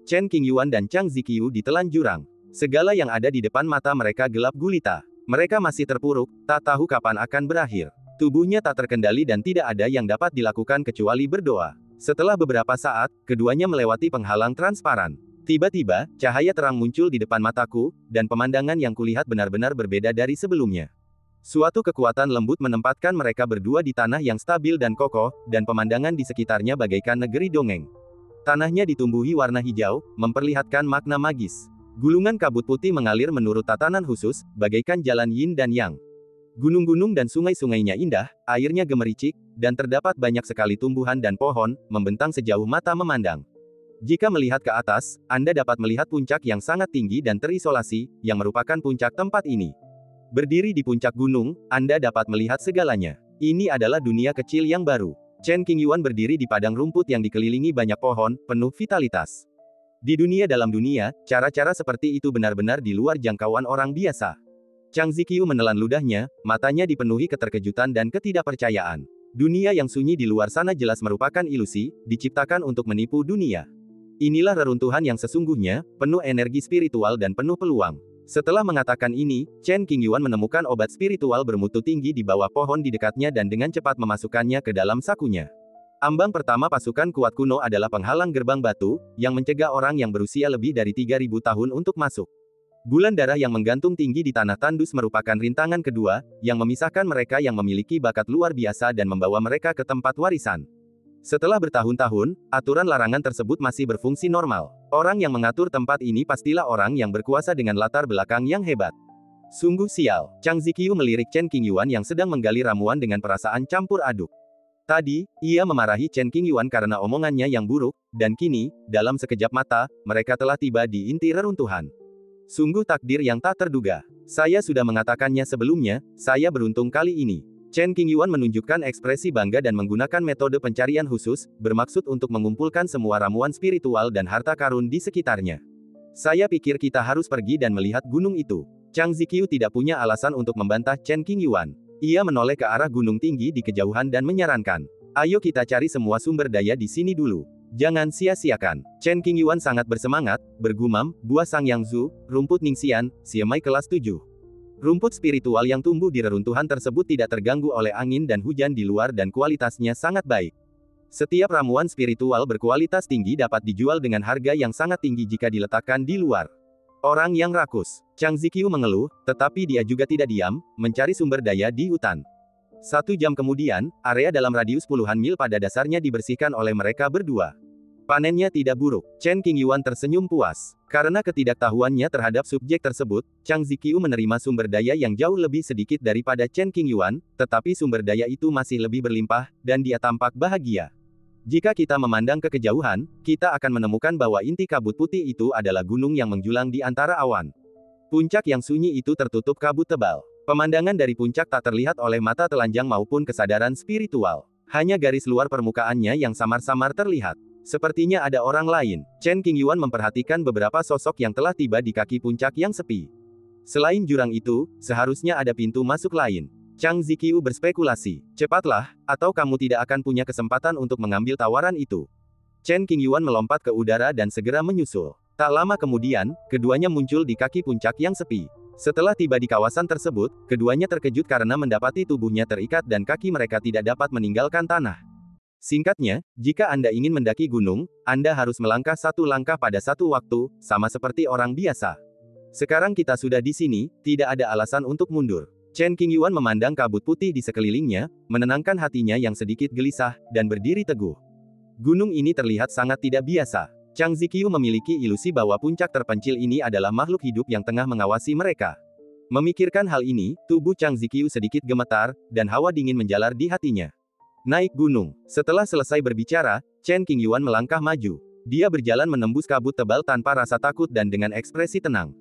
[SPEAKER 1] Chen Qingyuan dan Chang Ziqiu ditelan jurang. Segala yang ada di depan mata mereka gelap gulita. Mereka masih terpuruk, tak tahu kapan akan berakhir. Tubuhnya tak terkendali dan tidak ada yang dapat dilakukan kecuali berdoa. Setelah beberapa saat, keduanya melewati penghalang transparan. Tiba-tiba, cahaya terang muncul di depan mataku, dan pemandangan yang kulihat benar-benar berbeda dari sebelumnya. Suatu kekuatan lembut menempatkan mereka berdua di tanah yang stabil dan kokoh, dan pemandangan di sekitarnya bagaikan negeri dongeng. Tanahnya ditumbuhi warna hijau, memperlihatkan makna magis. Gulungan kabut putih mengalir menurut tatanan khusus, bagaikan jalan yin dan yang. Gunung-gunung dan sungai-sungainya indah, airnya gemericik, dan terdapat banyak sekali tumbuhan dan pohon, membentang sejauh mata memandang. Jika melihat ke atas, Anda dapat melihat puncak yang sangat tinggi dan terisolasi, yang merupakan puncak tempat ini. Berdiri di puncak gunung, Anda dapat melihat segalanya. Ini adalah dunia kecil yang baru. Chen Qingyuan berdiri di padang rumput yang dikelilingi banyak pohon, penuh vitalitas. Di dalam dunia, cara-cara seperti itu benar-benar di luar jangkauan orang biasa. Chang Ziqiu menelan ludahnya, matanya dipenuhi keterkejutan dan ketidakpercayaan. Dunia yang sunyi di luar sana jelas merupakan ilusi, diciptakan untuk menipu dunia. Inilah reruntuhan yang sesungguhnya, penuh energi spiritual dan penuh peluang. Setelah mengatakan ini, Chen Qingyuan menemukan obat spiritual bermutu tinggi di bawah pohon di dekatnya dan dengan cepat memasukkannya ke dalam sakunya. Ambang pertama pasukan kuat kuno adalah penghalang gerbang batu, yang mencegah orang yang berusia lebih dari 3000 tahun untuk masuk. Bulan darah yang menggantung tinggi di tanah tandus merupakan rintangan kedua, yang memisahkan mereka yang memiliki bakat luar biasa dan membawa mereka ke tempat warisan. Setelah bertahun-tahun, aturan larangan tersebut masih berfungsi normal. Orang yang mengatur tempat ini pastilah orang yang berkuasa dengan latar belakang yang hebat. Sungguh sial. Chang Ziqiu melirik Chen Qingyuan yang sedang menggali ramuan dengan perasaan campur aduk. Tadi, ia memarahi Chen Qingyuan karena omongannya yang buruk, dan kini, dalam sekejap mata, mereka telah tiba di inti reruntuhan. Sungguh takdir yang tak terduga. Saya sudah mengatakannya sebelumnya, saya beruntung kali ini. Chen Qingyuan menunjukkan ekspresi bangga dan menggunakan metode pencarian khusus, bermaksud untuk mengumpulkan semua ramuan spiritual dan harta karun di sekitarnya. Saya pikir kita harus pergi dan melihat gunung itu. Chang Ziqiu tidak punya alasan untuk membantah Chen Qingyuan. Ia menoleh ke arah gunung tinggi di kejauhan dan menyarankan, ayo kita cari semua sumber daya di sini dulu. Jangan sia-siakan. Chen Qingyuan sangat bersemangat, bergumam, buah sang yang zu, rumput Ningxian, siamai kelas 7. Rumput spiritual yang tumbuh di reruntuhan tersebut tidak terganggu oleh angin dan hujan di luar dan kualitasnya sangat baik. Setiap ramuan spiritual berkualitas tinggi dapat dijual dengan harga yang sangat tinggi jika diletakkan di luar. Orang yang rakus. Chang Ziqiu mengeluh, tetapi dia juga tidak diam, mencari sumber daya di hutan. 1 jam kemudian, area dalam radius puluhan mil pada dasarnya dibersihkan oleh mereka berdua. Panennya tidak buruk. Chen Qingyuan tersenyum puas. Karena ketidaktahuannya terhadap subjek tersebut, Chang Ziqiu menerima sumber daya yang jauh lebih sedikit daripada Chen Qingyuan, tetapi sumber daya itu masih lebih berlimpah, dan dia tampak bahagia. Jika kita memandang ke kejauhan, kita akan menemukan bahwa inti kabut putih itu adalah gunung yang menjulang di antara awan. Puncak yang sunyi itu tertutup kabut tebal. Pemandangan dari puncak tak terlihat oleh mata telanjang maupun kesadaran spiritual. Hanya garis luar permukaannya yang samar-samar terlihat. Sepertinya ada orang lain. Chen Qingyuan memperhatikan beberapa sosok yang telah tiba di kaki puncak yang sepi. Selain jurang itu, seharusnya ada pintu masuk lain. Chang Ziqiu berspekulasi. Cepatlah, atau kamu tidak akan punya kesempatan untuk mengambil tawaran itu. Chen Qingyuan melompat ke udara dan segera menyusul. Tak lama kemudian, keduanya muncul di kaki puncak yang sepi. Setelah tiba di kawasan tersebut, keduanya terkejut karena mendapati tubuhnya terikat dan kaki mereka tidak dapat meninggalkan tanah. Singkatnya, jika Anda ingin mendaki gunung, Anda harus melangkah 1 langkah pada 1 waktu, sama seperti orang biasa. Sekarang kita sudah di sini, tidak ada alasan untuk mundur. Chen Qingyuan memandang kabut putih di sekelilingnya, menenangkan hatinya yang sedikit gelisah, dan berdiri teguh. Gunung ini terlihat sangat tidak biasa. Chang Ziqiu memiliki ilusi bahwa puncak terpencil ini adalah makhluk hidup yang tengah mengawasi mereka. Memikirkan hal ini, tubuh Chang Ziqiu sedikit gemetar, dan hawa dingin menjalar di hatinya. Naik gunung. Setelah selesai berbicara, Chen Qingyuan melangkah maju. Dia berjalan menembus kabut tebal tanpa rasa takut dan dengan ekspresi tenang.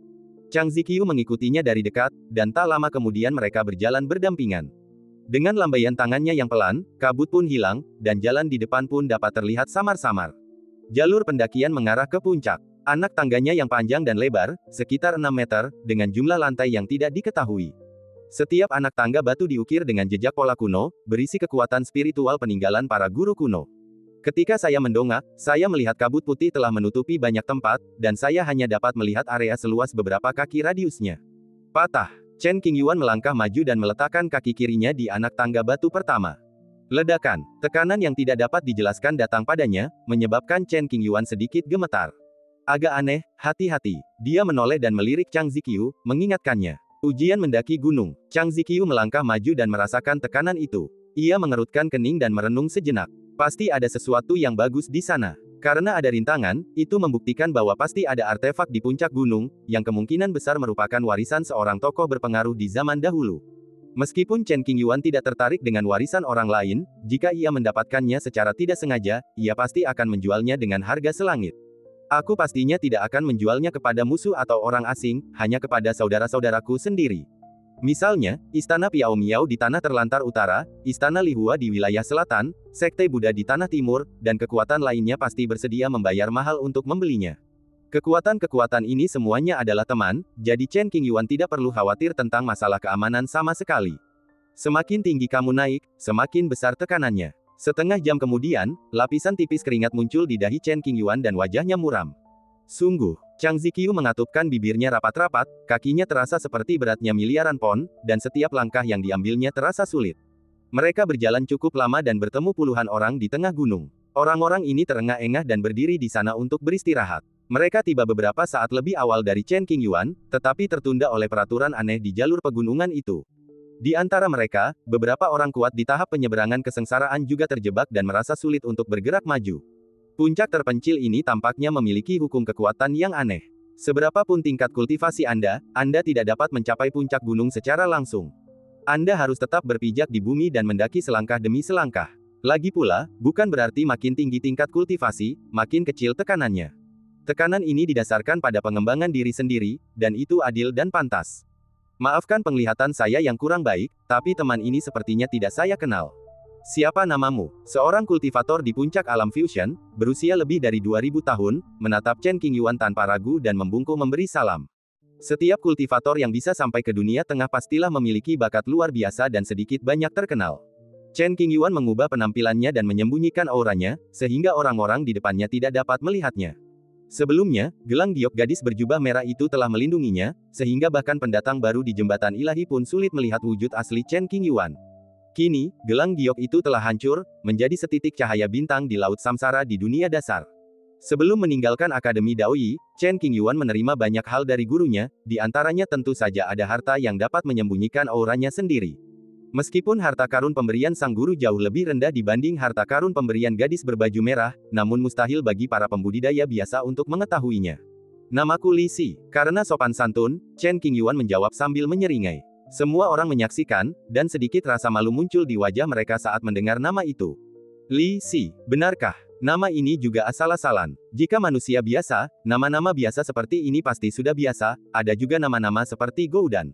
[SPEAKER 1] Chang Ziqiu mengikutinya dari dekat, dan tak lama kemudian mereka berjalan berdampingan. Dengan lambaian tangannya yang pelan, kabut pun hilang, dan jalan di depan pun dapat terlihat samar-samar. Jalur pendakian mengarah ke puncak. Anak tangganya yang panjang dan lebar, sekitar 6 meter, dengan jumlah lantai yang tidak diketahui. Setiap anak tangga batu diukir dengan jejak pola kuno, berisi kekuatan spiritual peninggalan para guru kuno. Ketika saya mendongak, saya melihat kabut putih telah menutupi banyak tempat, dan saya hanya dapat melihat area seluas beberapa kaki radiusnya. Patah. Chen Qingyuan melangkah maju dan meletakkan kaki kirinya di anak tangga batu pertama. Ledakan. Tekanan yang tidak dapat dijelaskan datang padanya, menyebabkan Chen Qingyuan sedikit gemetar. Agak aneh, hati-hati. Dia menoleh dan melirik Chang Ziqiu, mengingatkannya. Ujian mendaki gunung. Chang Ziqiu melangkah maju dan merasakan tekanan itu. Ia mengerutkan kening dan merenung sejenak. Pasti ada sesuatu yang bagus di sana. Karena ada rintangan, itu membuktikan bahwa pasti ada artefak di puncak gunung, yang kemungkinan besar merupakan warisan seorang tokoh berpengaruh di zaman dahulu. Meskipun Chen Qingyuan tidak tertarik dengan warisan orang lain, jika ia mendapatkannya secara tidak sengaja, ia pasti akan menjualnya dengan harga selangit. Aku pastinya tidak akan menjualnya kepada musuh atau orang asing, hanya kepada saudara-saudaraku sendiri. Misalnya, Istana Piao Miao di Tanah Terlantar Utara, Istana Lihua di wilayah selatan, Sekte Buddha di Tanah Timur, dan kekuatan lainnya pasti bersedia membayar mahal untuk membelinya. Kekuatan-kekuatan ini semuanya adalah teman, jadi Chen Qingyuan tidak perlu khawatir tentang masalah keamanan sama sekali. Semakin tinggi kamu naik, semakin besar tekanannya. Setengah jam kemudian, lapisan tipis keringat muncul di dahi Chen Qingyuan dan wajahnya muram. Sungguh, Chang Ziqiu mengatupkan bibirnya rapat-rapat, kakinya terasa seperti beratnya miliaran pon, dan setiap langkah yang diambilnya terasa sulit. Mereka berjalan cukup lama dan bertemu puluhan orang di tengah gunung. Orang-orang ini terengah-engah dan berdiri di sana untuk beristirahat. Mereka tiba beberapa saat lebih awal dari Chen Qingyuan, tetapi tertunda oleh peraturan aneh di jalur pegunungan itu. Di antara mereka, beberapa orang kuat di tahap penyeberangan kesengsaraan juga terjebak dan merasa sulit untuk bergerak maju. Puncak terpencil ini tampaknya memiliki hukum kekuatan yang aneh. Seberapapun tingkat kultivasi Anda tidak dapat mencapai puncak gunung secara langsung. Anda harus tetap berpijak di bumi dan mendaki selangkah demi selangkah. Lagi pula, bukan berarti makin tinggi tingkat kultivasi, makin kecil tekanannya. Tekanan ini didasarkan pada pengembangan diri sendiri, dan itu adil dan pantas. Maafkan penglihatan saya yang kurang baik, tapi teman ini sepertinya tidak saya kenal. Siapa namamu? Seorang kultivator di puncak alam fusion, berusia lebih dari 2000 tahun, menatap Chen Qingyuan tanpa ragu dan membungkuk memberi salam. Setiap kultivator yang bisa sampai ke dunia tengah pastilah memiliki bakat luar biasa dan sedikit banyak terkenal. Chen Qingyuan mengubah penampilannya dan menyembunyikan auranya, sehingga orang-orang di depannya tidak dapat melihatnya. Sebelumnya, gelang giok gadis berjubah merah itu telah melindunginya, sehingga bahkan pendatang baru di jembatan ilahi pun sulit melihat wujud asli Chen Qingyuan. Kini, gelang giok itu telah hancur, menjadi setitik cahaya bintang di laut samsara di dunia dasar. Sebelum meninggalkan Akademi Daoyi, Chen Qingyuan menerima banyak hal dari gurunya, di antaranya tentu saja ada harta yang dapat menyembunyikan auranya sendiri. Meskipun harta karun pemberian sang guru jauh lebih rendah dibanding harta karun pemberian gadis berbaju merah, namun mustahil bagi para pembudidaya biasa untuk mengetahuinya. Namaku Li Si. Karena sopan santun, Chen Qingyuan menjawab sambil menyeringai. Semua orang menyaksikan, dan sedikit rasa malu muncul di wajah mereka saat mendengar nama itu. Li Si, benarkah? Nama ini juga asal-asalan. Jika manusia biasa, nama-nama biasa seperti ini pasti sudah biasa, ada juga nama-nama seperti Goudan.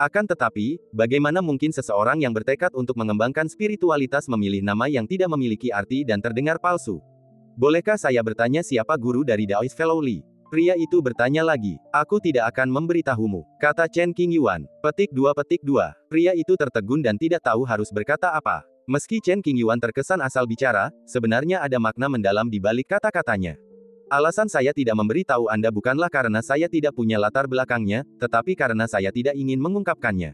[SPEAKER 1] Akan tetapi, bagaimana mungkin seseorang yang bertekad untuk mengembangkan spiritualitas memilih nama yang tidak memiliki arti dan terdengar palsu? Bolehkah saya bertanya siapa guru dari Daoist Fellow Li? Pria itu bertanya lagi. Aku tidak akan memberitahumu, kata Chen Qingyuan. Petik 2. Pria itu tertegun dan tidak tahu harus berkata apa. Meski Chen Qingyuan terkesan asal bicara, sebenarnya ada makna mendalam di balik kata-katanya. Alasan saya tidak memberitahu Anda bukanlah karena saya tidak punya latar belakangnya, tetapi karena saya tidak ingin mengungkapkannya.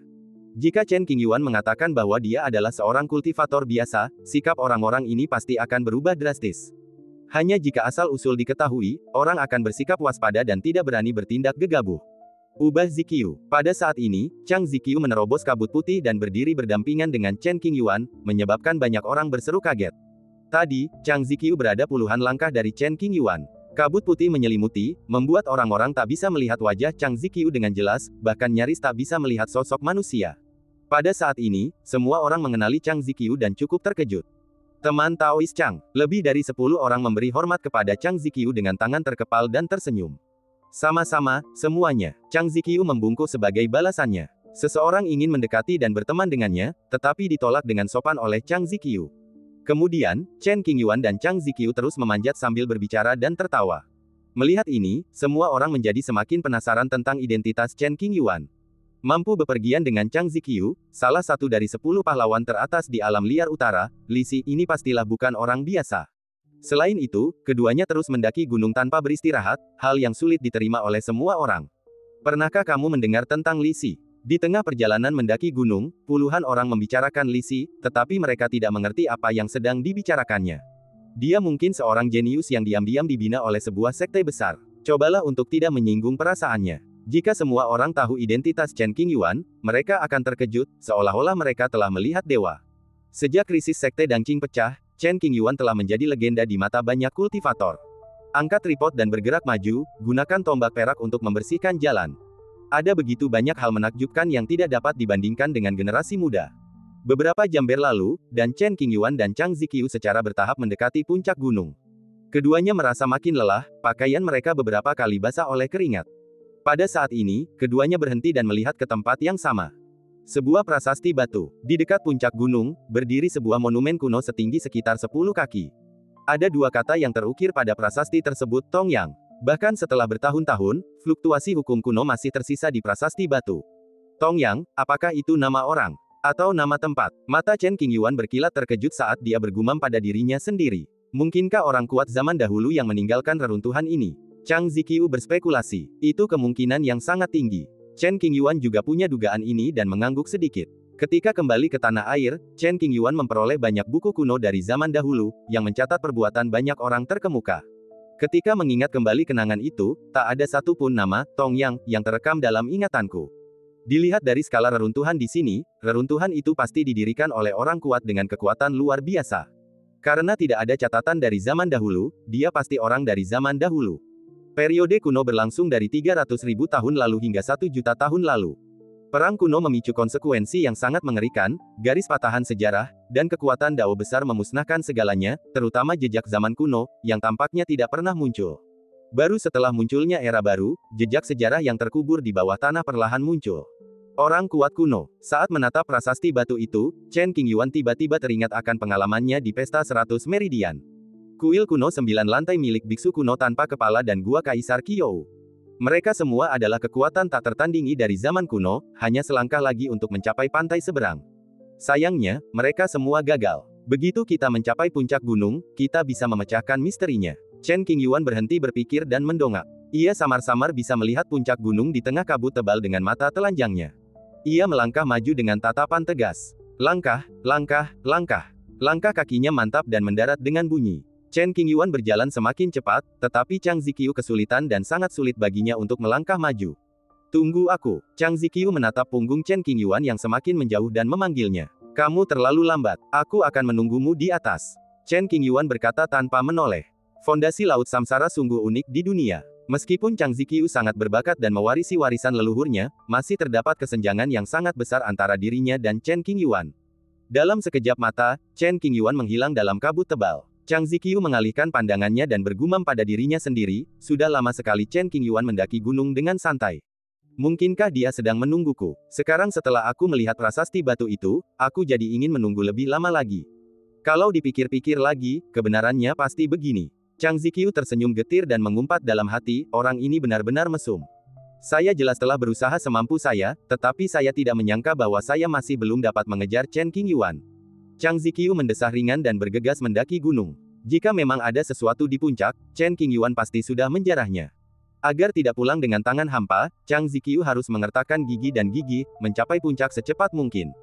[SPEAKER 1] Jika Chen Qingyuan mengatakan bahwa dia adalah seorang kultivator biasa, sikap orang-orang ini pasti akan berubah drastis. Hanya jika asal-usul diketahui, orang akan bersikap waspada dan tidak berani bertindak gegabah. Ubah Ziqiu. Pada saat ini, Chang Ziqiu menerobos kabut putih dan berdiri berdampingan dengan Chen Qingyuan, menyebabkan banyak orang berseru kaget. Tadi, Chang Ziqiu berada puluhan langkah dari Chen Qingyuan. Kabut putih menyelimuti, membuat orang-orang tak bisa melihat wajah Chang Ziqiu dengan jelas, bahkan nyaris tak bisa melihat sosok manusia. Pada saat ini, semua orang mengenali Chang Ziqiu dan cukup terkejut. Teman Taois Chang, lebih dari 10 orang memberi hormat kepada Chang Ziqiu dengan tangan terkepal dan tersenyum. Sama-sama, semuanya. Chang Ziqiu membungkuk sebagai balasannya. Seseorang ingin mendekati dan berteman dengannya, tetapi ditolak dengan sopan oleh Chang Ziqiu. Kemudian, Chen Qingyuan dan Chang Ziqiu terus memanjat sambil berbicara dan tertawa. Melihat ini, semua orang menjadi semakin penasaran tentang identitas Chen Qingyuan. Mampu bepergian dengan Chang Ziqiu, salah satu dari 10 pahlawan teratas di alam liar utara, Li Si ini pastilah bukan orang biasa. Selain itu, keduanya terus mendaki gunung tanpa beristirahat, hal yang sulit diterima oleh semua orang. Pernahkah kamu mendengar tentang Li Si? Di tengah perjalanan mendaki gunung, puluhan orang membicarakan Li Si, tetapi mereka tidak mengerti apa yang sedang dibicarakannya. Dia mungkin seorang jenius yang diam-diam dibina oleh sebuah sekte besar. Cobalah untuk tidak menyinggung perasaannya. Jika semua orang tahu identitas Chen Qingyuan, mereka akan terkejut, seolah-olah mereka telah melihat dewa. Sejak krisis sekte Dangqing pecah, Chen Qingyuan telah menjadi legenda di mata banyak kultivator. Angkat tripod dan bergerak maju, gunakan tombak perak untuk membersihkan jalan. Ada begitu banyak hal menakjubkan yang tidak dapat dibandingkan dengan generasi muda. Beberapa jam berlalu, dan Chen Qingyuan dan Chang Ziqiu secara bertahap mendekati puncak gunung. Keduanya merasa makin lelah, pakaian mereka beberapa kali basah oleh keringat. Pada saat ini, keduanya berhenti dan melihat ke tempat yang sama. Sebuah prasasti batu. Di dekat puncak gunung, berdiri sebuah monumen kuno setinggi sekitar 10 kaki. Ada dua kata yang terukir pada prasasti tersebut, Tongyang. Bahkan setelah bertahun-tahun, fluktuasi hukum kuno masih tersisa di prasasti batu. Tongyang, apakah itu nama orang? Atau nama tempat? Mata Chen Qingyuan berkilat terkejut saat dia bergumam pada dirinya sendiri. Mungkinkah orang kuat zaman dahulu yang meninggalkan reruntuhan ini? Chang Ziqiu berspekulasi. Itu kemungkinan yang sangat tinggi. Chen Qingyuan juga punya dugaan ini dan mengangguk sedikit. Ketika kembali ke tanah air, Chen Qingyuan memperoleh banyak buku kuno dari zaman dahulu, yang mencatat perbuatan banyak orang terkemuka. Ketika mengingat kembali kenangan itu, tak ada satupun nama, Tongyang, yang terekam dalam ingatanku. Dilihat dari skala reruntuhan di sini, reruntuhan itu pasti didirikan oleh orang kuat dengan kekuatan luar biasa. Karena tidak ada catatan dari zaman dahulu, dia pasti orang dari zaman dahulu. Periode kuno berlangsung dari 300.000 tahun lalu hingga 1 juta tahun lalu. Perang kuno memicu konsekuensi yang sangat mengerikan, garis patahan sejarah, dan kekuatan Dao besar memusnahkan segalanya, terutama jejak zaman kuno, yang tampaknya tidak pernah muncul. Baru setelah munculnya era baru, jejak sejarah yang terkubur di bawah tanah perlahan muncul. Orang kuat kuno. Saat menatap prasasti batu itu, Chen Qingyuan tiba-tiba teringat akan pengalamannya di pesta 100 Meridian. Kuil kuno 9 lantai milik biksu kuno tanpa kepala dan gua Kaisar Qiou. Mereka semua adalah kekuatan tak tertandingi dari zaman kuno, hanya selangkah lagi untuk mencapai pantai seberang. Sayangnya, mereka semua gagal. Begitu kita mencapai puncak gunung, kita bisa memecahkan misterinya. Chen Qingyuan berhenti berpikir dan mendongak. Ia samar-samar bisa melihat puncak gunung di tengah kabut tebal dengan mata telanjangnya. Ia melangkah maju dengan tatapan tegas. Langkah, langkah, langkah. Langkah kakinya mantap dan mendarat dengan bunyi. Chen Qingyuan berjalan semakin cepat, tetapi Chang Ziqiu kesulitan dan sangat sulit baginya untuk melangkah maju. Tunggu aku. Chang Ziqiu menatap punggung Chen Qingyuan yang semakin menjauh dan memanggilnya. Kamu terlalu lambat. Aku akan menunggumu di atas. Chen Qingyuan berkata tanpa menoleh. Fondasi Laut Samsara sungguh unik di dunia. Meskipun Chang Ziqiu sangat berbakat dan mewarisi warisan leluhurnya, masih terdapat kesenjangan yang sangat besar antara dirinya dan Chen Qingyuan. Dalam sekejap mata, Chen Qingyuan menghilang dalam kabut tebal. Chang Ziqiu mengalihkan pandangannya dan bergumam pada dirinya sendiri, sudah lama sekali Chen Qingyuan mendaki gunung dengan santai. Mungkinkah dia sedang menungguku? Sekarang setelah aku melihat prasasti batu itu, aku jadi ingin menunggu lebih lama lagi. Kalau dipikir-pikir lagi, kebenarannya pasti begini. Chang Ziqiu tersenyum getir dan mengumpat dalam hati, orang ini benar-benar mesum. Saya jelas telah berusaha semampu saya, tetapi saya tidak menyangka bahwa saya masih belum dapat mengejar Chen Qingyuan. Chang Ziqiu mendesah ringan dan bergegas mendaki gunung. Jika memang ada sesuatu di puncak, Chen Qingyuan pasti sudah menjarahnya. Agar tidak pulang dengan tangan hampa, Chang Ziqiu harus mengertakkan gigi dan gigi, mencapai puncak secepat mungkin.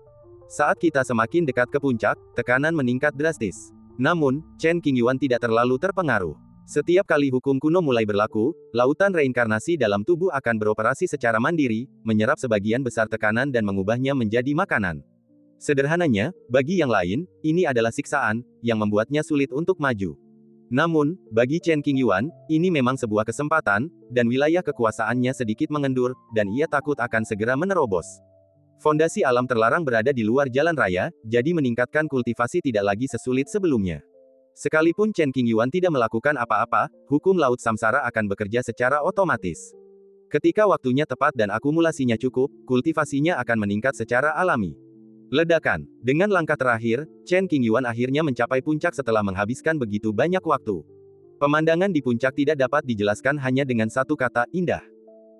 [SPEAKER 1] Saat kita semakin dekat ke puncak, tekanan meningkat drastis. Namun, Chen Qingyuan tidak terlalu terpengaruh. Setiap kali hukum kuno mulai berlaku, lautan reinkarnasi dalam tubuh akan beroperasi secara mandiri, menyerap sebagian besar tekanan dan mengubahnya menjadi makanan. Sederhananya, bagi yang lain, ini adalah siksaan, yang membuatnya sulit untuk maju. Namun, bagi Chen Qingyuan, ini memang sebuah kesempatan, dan wilayah kekuasaannya sedikit mengendur, dan ia takut akan segera menerobos. Fondasi alam terlarang berada di luar jalan raya, jadi meningkatkan kultivasi tidak lagi sesulit sebelumnya. Sekalipun Chen Qingyuan tidak melakukan apa-apa, hukum laut samsara akan bekerja secara otomatis. Ketika waktunya tepat dan akumulasinya cukup, kultivasinya akan meningkat secara alami. Ledakan. Dengan langkah terakhir, Chen Qingyuan akhirnya mencapai puncak setelah menghabiskan begitu banyak waktu. Pemandangan di puncak tidak dapat dijelaskan hanya dengan satu kata, indah.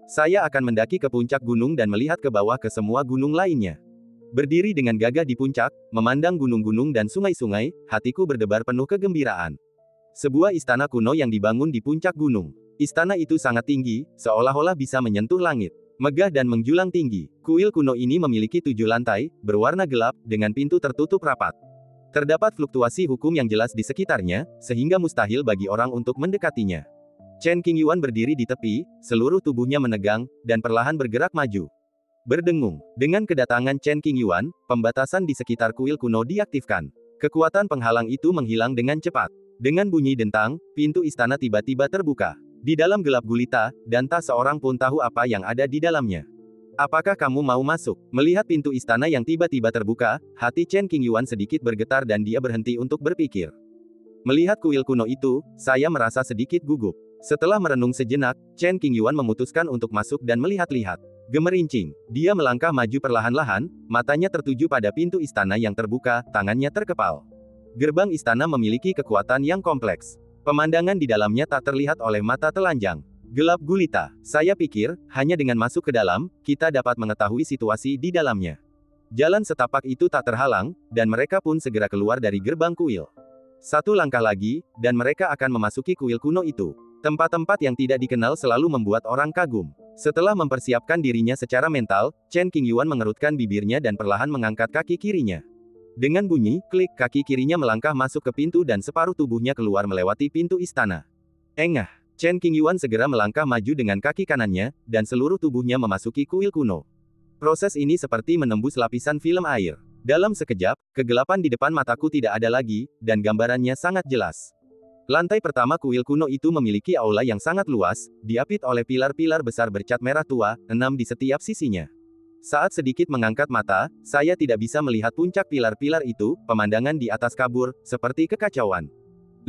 [SPEAKER 1] Saya akan mendaki ke puncak gunung dan melihat ke bawah ke semua gunung lainnya. Berdiri dengan gagah di puncak, memandang gunung-gunung dan sungai-sungai, hatiku berdebar penuh kegembiraan. Sebuah istana kuno yang dibangun di puncak gunung. Istana itu sangat tinggi, seolah-olah bisa menyentuh langit. Megah dan menjulang tinggi. Kuil kuno ini memiliki 7 lantai, berwarna gelap, dengan pintu tertutup rapat. Terdapat fluktuasi hukum yang jelas di sekitarnya, sehingga mustahil bagi orang untuk mendekatinya. Chen Qingyuan berdiri di tepi, seluruh tubuhnya menegang, dan perlahan bergerak maju. Berdengung. Dengan kedatangan Chen Qingyuan, pembatasan di sekitar kuil kuno diaktifkan. Kekuatan penghalang itu menghilang dengan cepat. Dengan bunyi dentang, pintu istana tiba-tiba terbuka. Di dalam gelap gulita, dan tak seorang pun tahu apa yang ada di dalamnya. Apakah kamu mau masuk? Melihat pintu istana yang tiba-tiba terbuka, hati Chen Qingyuan sedikit bergetar dan dia berhenti untuk berpikir. Melihat kuil kuno itu, saya merasa sedikit gugup. Setelah merenung sejenak, Chen Qingyuan memutuskan untuk masuk dan melihat-lihat. Gemerincing, dia melangkah maju perlahan-lahan, matanya tertuju pada pintu istana yang terbuka, tangannya terkepal. Gerbang istana memiliki kekuatan yang kompleks. Pemandangan di dalamnya tak terlihat oleh mata telanjang. Gelap gulita. Saya pikir, hanya dengan masuk ke dalam, kita dapat mengetahui situasi di dalamnya. Jalan setapak itu tak terhalang, dan mereka pun segera keluar dari gerbang kuil. Satu langkah lagi, dan mereka akan memasuki kuil kuno itu. Tempat-tempat yang tidak dikenal selalu membuat orang kagum. Setelah mempersiapkan dirinya secara mental, Chen Qingyuan mengerutkan bibirnya dan perlahan mengangkat kaki kirinya. Dengan bunyi, klik, kaki kirinya melangkah masuk ke pintu dan separuh tubuhnya keluar melewati pintu istana. Engah. Chen Qingyuan segera melangkah maju dengan kaki kanannya, dan seluruh tubuhnya memasuki kuil kuno. Proses ini seperti menembus lapisan film air. Dalam sekejap, kegelapan di depan mataku tidak ada lagi, dan gambarannya sangat jelas. Lantai pertama kuil kuno itu memiliki aula yang sangat luas, diapit oleh pilar-pilar besar bercat merah tua, 6 di setiap sisinya. Saat sedikit mengangkat mata, saya tidak bisa melihat puncak pilar-pilar itu, pemandangan di atas kabur, seperti kekacauan.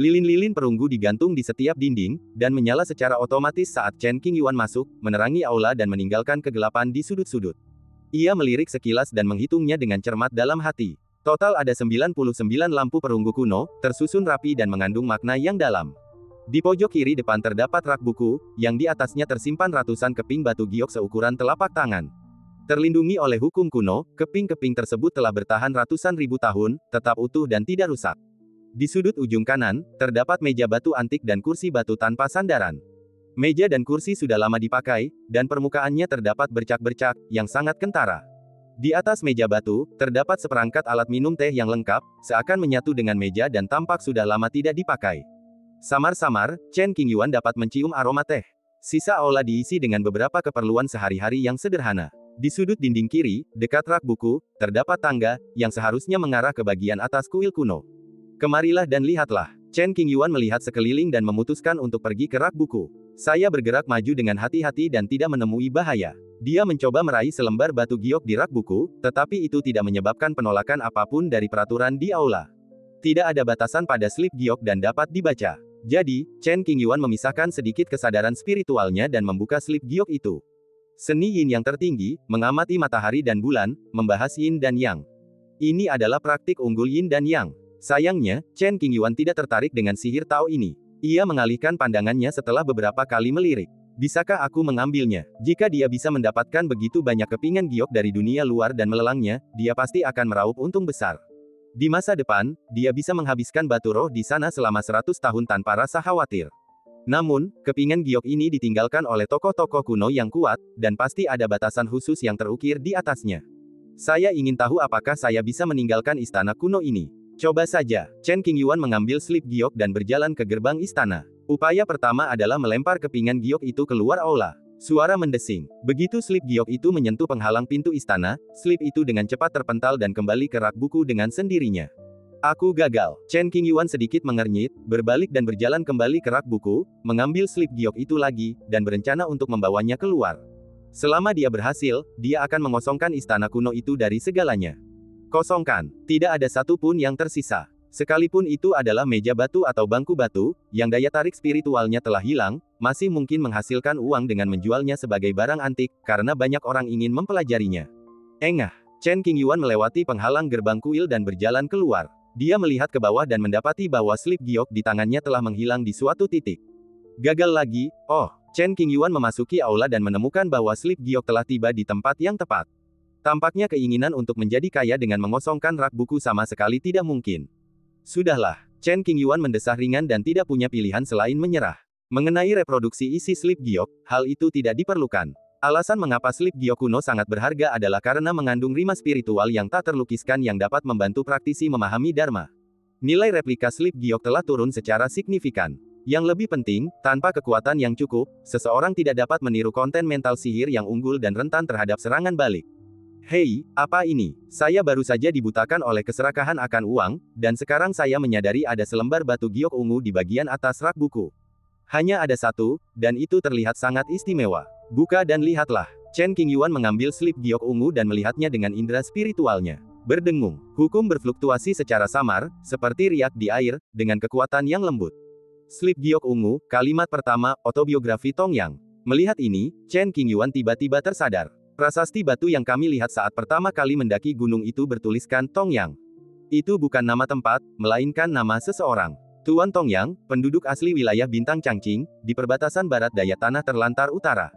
[SPEAKER 1] Lilin-lilin perunggu digantung di setiap dinding, dan menyala secara otomatis saat Chen Qingyuan masuk, menerangi aula dan meninggalkan kegelapan di sudut-sudut. Ia melirik sekilas dan menghitungnya dengan cermat dalam hati. Total ada 99 lampu perunggu kuno, tersusun rapi dan mengandung makna yang dalam. Di pojok kiri depan terdapat rak buku, yang di atasnya tersimpan ratusan keping batu giok seukuran telapak tangan. Terlindungi oleh hukum kuno, keping-keping tersebut telah bertahan ratusan ribu tahun, tetap utuh dan tidak rusak. Di sudut ujung kanan, terdapat meja batu antik dan kursi batu tanpa sandaran. Meja dan kursi sudah lama dipakai, dan permukaannya terdapat bercak-bercak, yang sangat kentara. Di atas meja batu, terdapat seperangkat alat minum teh yang lengkap, seakan menyatu dengan meja dan tampak sudah lama tidak dipakai. Samar-samar, Chen Qingyuan dapat mencium aroma teh. Sisa aula diisi dengan beberapa keperluan sehari-hari yang sederhana. Di sudut dinding kiri, dekat rak buku, terdapat tangga, yang seharusnya mengarah ke bagian atas kuil kuno. Kemarilah dan lihatlah. Chen Qingyuan melihat sekeliling dan memutuskan untuk pergi ke rak buku. Saya bergerak maju dengan hati-hati dan tidak menemui bahaya. Dia mencoba meraih selembar batu giok di rak buku, tetapi itu tidak menyebabkan penolakan apapun dari peraturan di aula. Tidak ada batasan pada slip giok dan dapat dibaca. Jadi, Chen Qingyuan memisahkan sedikit kesadaran spiritualnya dan membuka slip giok itu. Seni yin yang tertinggi, mengamati matahari dan bulan, membahas yin dan yang. Ini adalah praktik unggul yin dan yang. Sayangnya, Chen Qingyuan tidak tertarik dengan sihir Tao ini. Ia mengalihkan pandangannya setelah beberapa kali melirik. Bisakah aku mengambilnya? Jika dia bisa mendapatkan begitu banyak kepingan giok dari dunia luar dan melelangnya, dia pasti akan meraup untung besar. Di masa depan, dia bisa menghabiskan batu roh di sana selama 100 tahun tanpa rasa khawatir. Namun, kepingan giok ini ditinggalkan oleh tokoh-tokoh kuno yang kuat, dan pasti ada batasan khusus yang terukir di atasnya. Saya ingin tahu apakah saya bisa meninggalkan istana kuno ini. Coba saja. Chen Qingyuan mengambil slip giok dan berjalan ke gerbang istana. Upaya pertama adalah melempar kepingan giok itu keluar aula. Suara mendesing. Begitu slip giok itu menyentuh penghalang pintu istana, slip itu dengan cepat terpental dan kembali ke rak buku dengan sendirinya. Aku gagal. Chen Qingyuan sedikit mengernyit, berbalik dan berjalan kembali ke rak buku, mengambil slip giok itu lagi, dan berencana untuk membawanya keluar. Selama dia berhasil, dia akan mengosongkan istana kuno itu dari segalanya. Kosongkan. Tidak ada satu pun yang tersisa. Sekalipun itu adalah meja batu atau bangku batu, yang daya tarik spiritualnya telah hilang, masih mungkin menghasilkan uang dengan menjualnya sebagai barang antik, karena banyak orang ingin mempelajarinya. Engah. Chen Qingyuan melewati penghalang gerbang kuil dan berjalan keluar. Dia melihat ke bawah dan mendapati bahwa slip giok di tangannya telah menghilang di suatu titik. Gagal lagi. Oh, Chen Qingyuan memasuki aula dan menemukan bahwa slip giok telah tiba di tempat yang tepat. Tampaknya keinginan untuk menjadi kaya dengan mengosongkan rak buku sama sekali tidak mungkin. Sudahlah, Chen Qingyuan mendesah ringan dan tidak punya pilihan selain menyerah. Mengenai reproduksi isi slip giok, hal itu tidak diperlukan. Alasan mengapa slip giok kuno sangat berharga adalah karena mengandung rima spiritual yang tak terlukiskan yang dapat membantu praktisi memahami Dharma. Nilai replika slip giok telah turun secara signifikan. Yang lebih penting, tanpa kekuatan yang cukup, seseorang tidak dapat meniru konten mental sihir yang unggul dan rentan terhadap serangan balik. Hei, apa ini? Saya baru saja dibutakan oleh keserakahan akan uang, dan sekarang saya menyadari ada selembar batu giok ungu di bagian atas rak buku. Hanya ada satu, dan itu terlihat sangat istimewa. Buka dan lihatlah. Chen Qingyuan mengambil slip giok ungu dan melihatnya dengan indera spiritualnya. Berdengung. Hukum berfluktuasi secara samar, seperti riak di air, dengan kekuatan yang lembut. Slip giok ungu, kalimat pertama, autobiografi Tong Yang. Melihat ini, Chen Qingyuan tiba-tiba tersadar. Prasasti batu yang kami lihat saat pertama kali mendaki gunung itu bertuliskan Tong Yang. Itu bukan nama tempat, melainkan nama seseorang. Tuan Tong Yang, penduduk asli wilayah Bintang Changqing, di perbatasan barat daya tanah terlantar utara.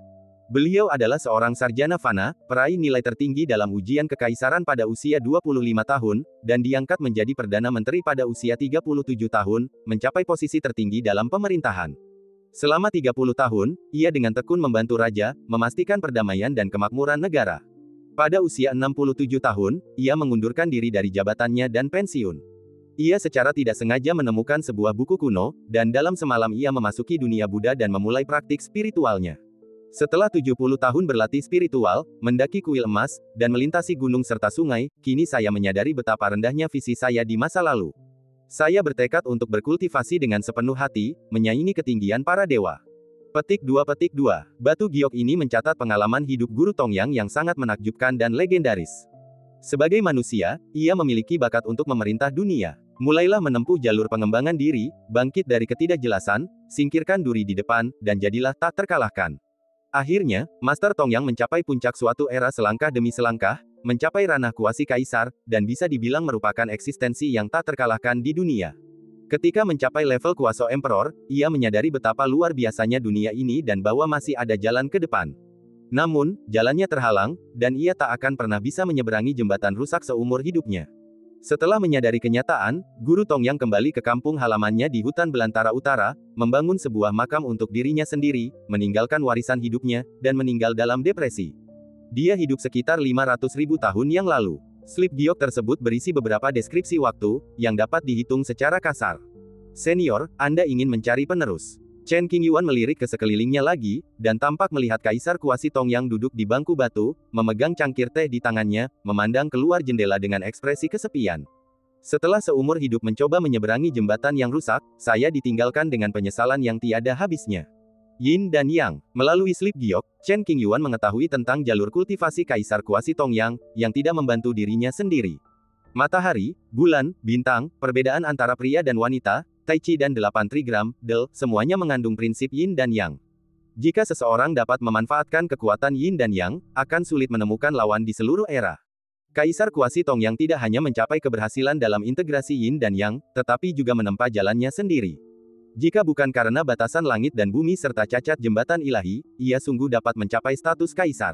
[SPEAKER 1] Beliau adalah seorang sarjana fana, peraih nilai tertinggi dalam ujian kekaisaran pada usia 25 tahun, dan diangkat menjadi Perdana Menteri pada usia 37 tahun, mencapai posisi tertinggi dalam pemerintahan. Selama 30 tahun, ia dengan tekun membantu raja, memastikan perdamaian dan kemakmuran negara. Pada usia 67 tahun, ia mengundurkan diri dari jabatannya dan pensiun. Ia secara tidak sengaja menemukan sebuah buku kuno, dan dalam semalam ia memasuki dunia Buddha dan memulai praktik spiritualnya. Setelah 70 tahun berlatih spiritual, mendaki kuil emas, dan melintasi gunung serta sungai, kini saya menyadari betapa rendahnya visi saya di masa lalu. Saya bertekad untuk berkultivasi dengan sepenuh hati, menyaingi ketinggian para dewa. Petik 2. Batu giok ini mencatat pengalaman hidup Guru Tong Yang yang sangat menakjubkan dan legendaris. Sebagai manusia, ia memiliki bakat untuk memerintah dunia. Mulailah menempuh jalur pengembangan diri, bangkit dari ketidakjelasan, singkirkan duri di depan, dan jadilah tak terkalahkan. Akhirnya, Master Tong Yang mencapai puncak suatu era selangkah demi selangkah, mencapai ranah kuasi kaisar, dan bisa dibilang merupakan eksistensi yang tak terkalahkan di dunia. Ketika mencapai level kuasa Emperor, ia menyadari betapa luar biasanya dunia ini dan bahwa masih ada jalan ke depan. Namun, jalannya terhalang, dan ia tak akan pernah bisa menyeberangi jembatan rusak seumur hidupnya. Setelah menyadari kenyataan, Guru Tong Yang kembali ke kampung halamannya di hutan belantara utara, membangun sebuah makam untuk dirinya sendiri, meninggalkan warisan hidupnya, dan meninggal dalam depresi. Dia hidup sekitar 500.000 tahun yang lalu. Slip giok tersebut berisi beberapa deskripsi waktu, yang dapat dihitung secara kasar. Senior, Anda ingin mencari penerus. Chen Qingyuan melirik ke sekelilingnya lagi, dan tampak melihat Kaisar Kuasi Tong Yang duduk di bangku batu, memegang cangkir teh di tangannya, memandang keluar jendela dengan ekspresi kesepian. Setelah seumur hidup mencoba menyeberangi jembatan yang rusak, saya ditinggalkan dengan penyesalan yang tiada habisnya. Yin dan Yang. Melalui slip giok, Chen Qingyuan mengetahui tentang jalur kultivasi Kaisar Kuasi Tong yang tidak membantu dirinya sendiri. Matahari, bulan, bintang, perbedaan antara pria dan wanita, Tai Chi dan 8 trigram, Del, semuanya mengandung prinsip Yin dan Yang. Jika seseorang dapat memanfaatkan kekuatan Yin dan Yang, akan sulit menemukan lawan di seluruh era. Kaisar Kuasi Tong yang tidak hanya mencapai keberhasilan dalam integrasi Yin dan Yang, tetapi juga menempa jalannya sendiri. Jika bukan karena batasan langit dan bumi serta cacat jembatan ilahi, ia sungguh dapat mencapai status kaisar.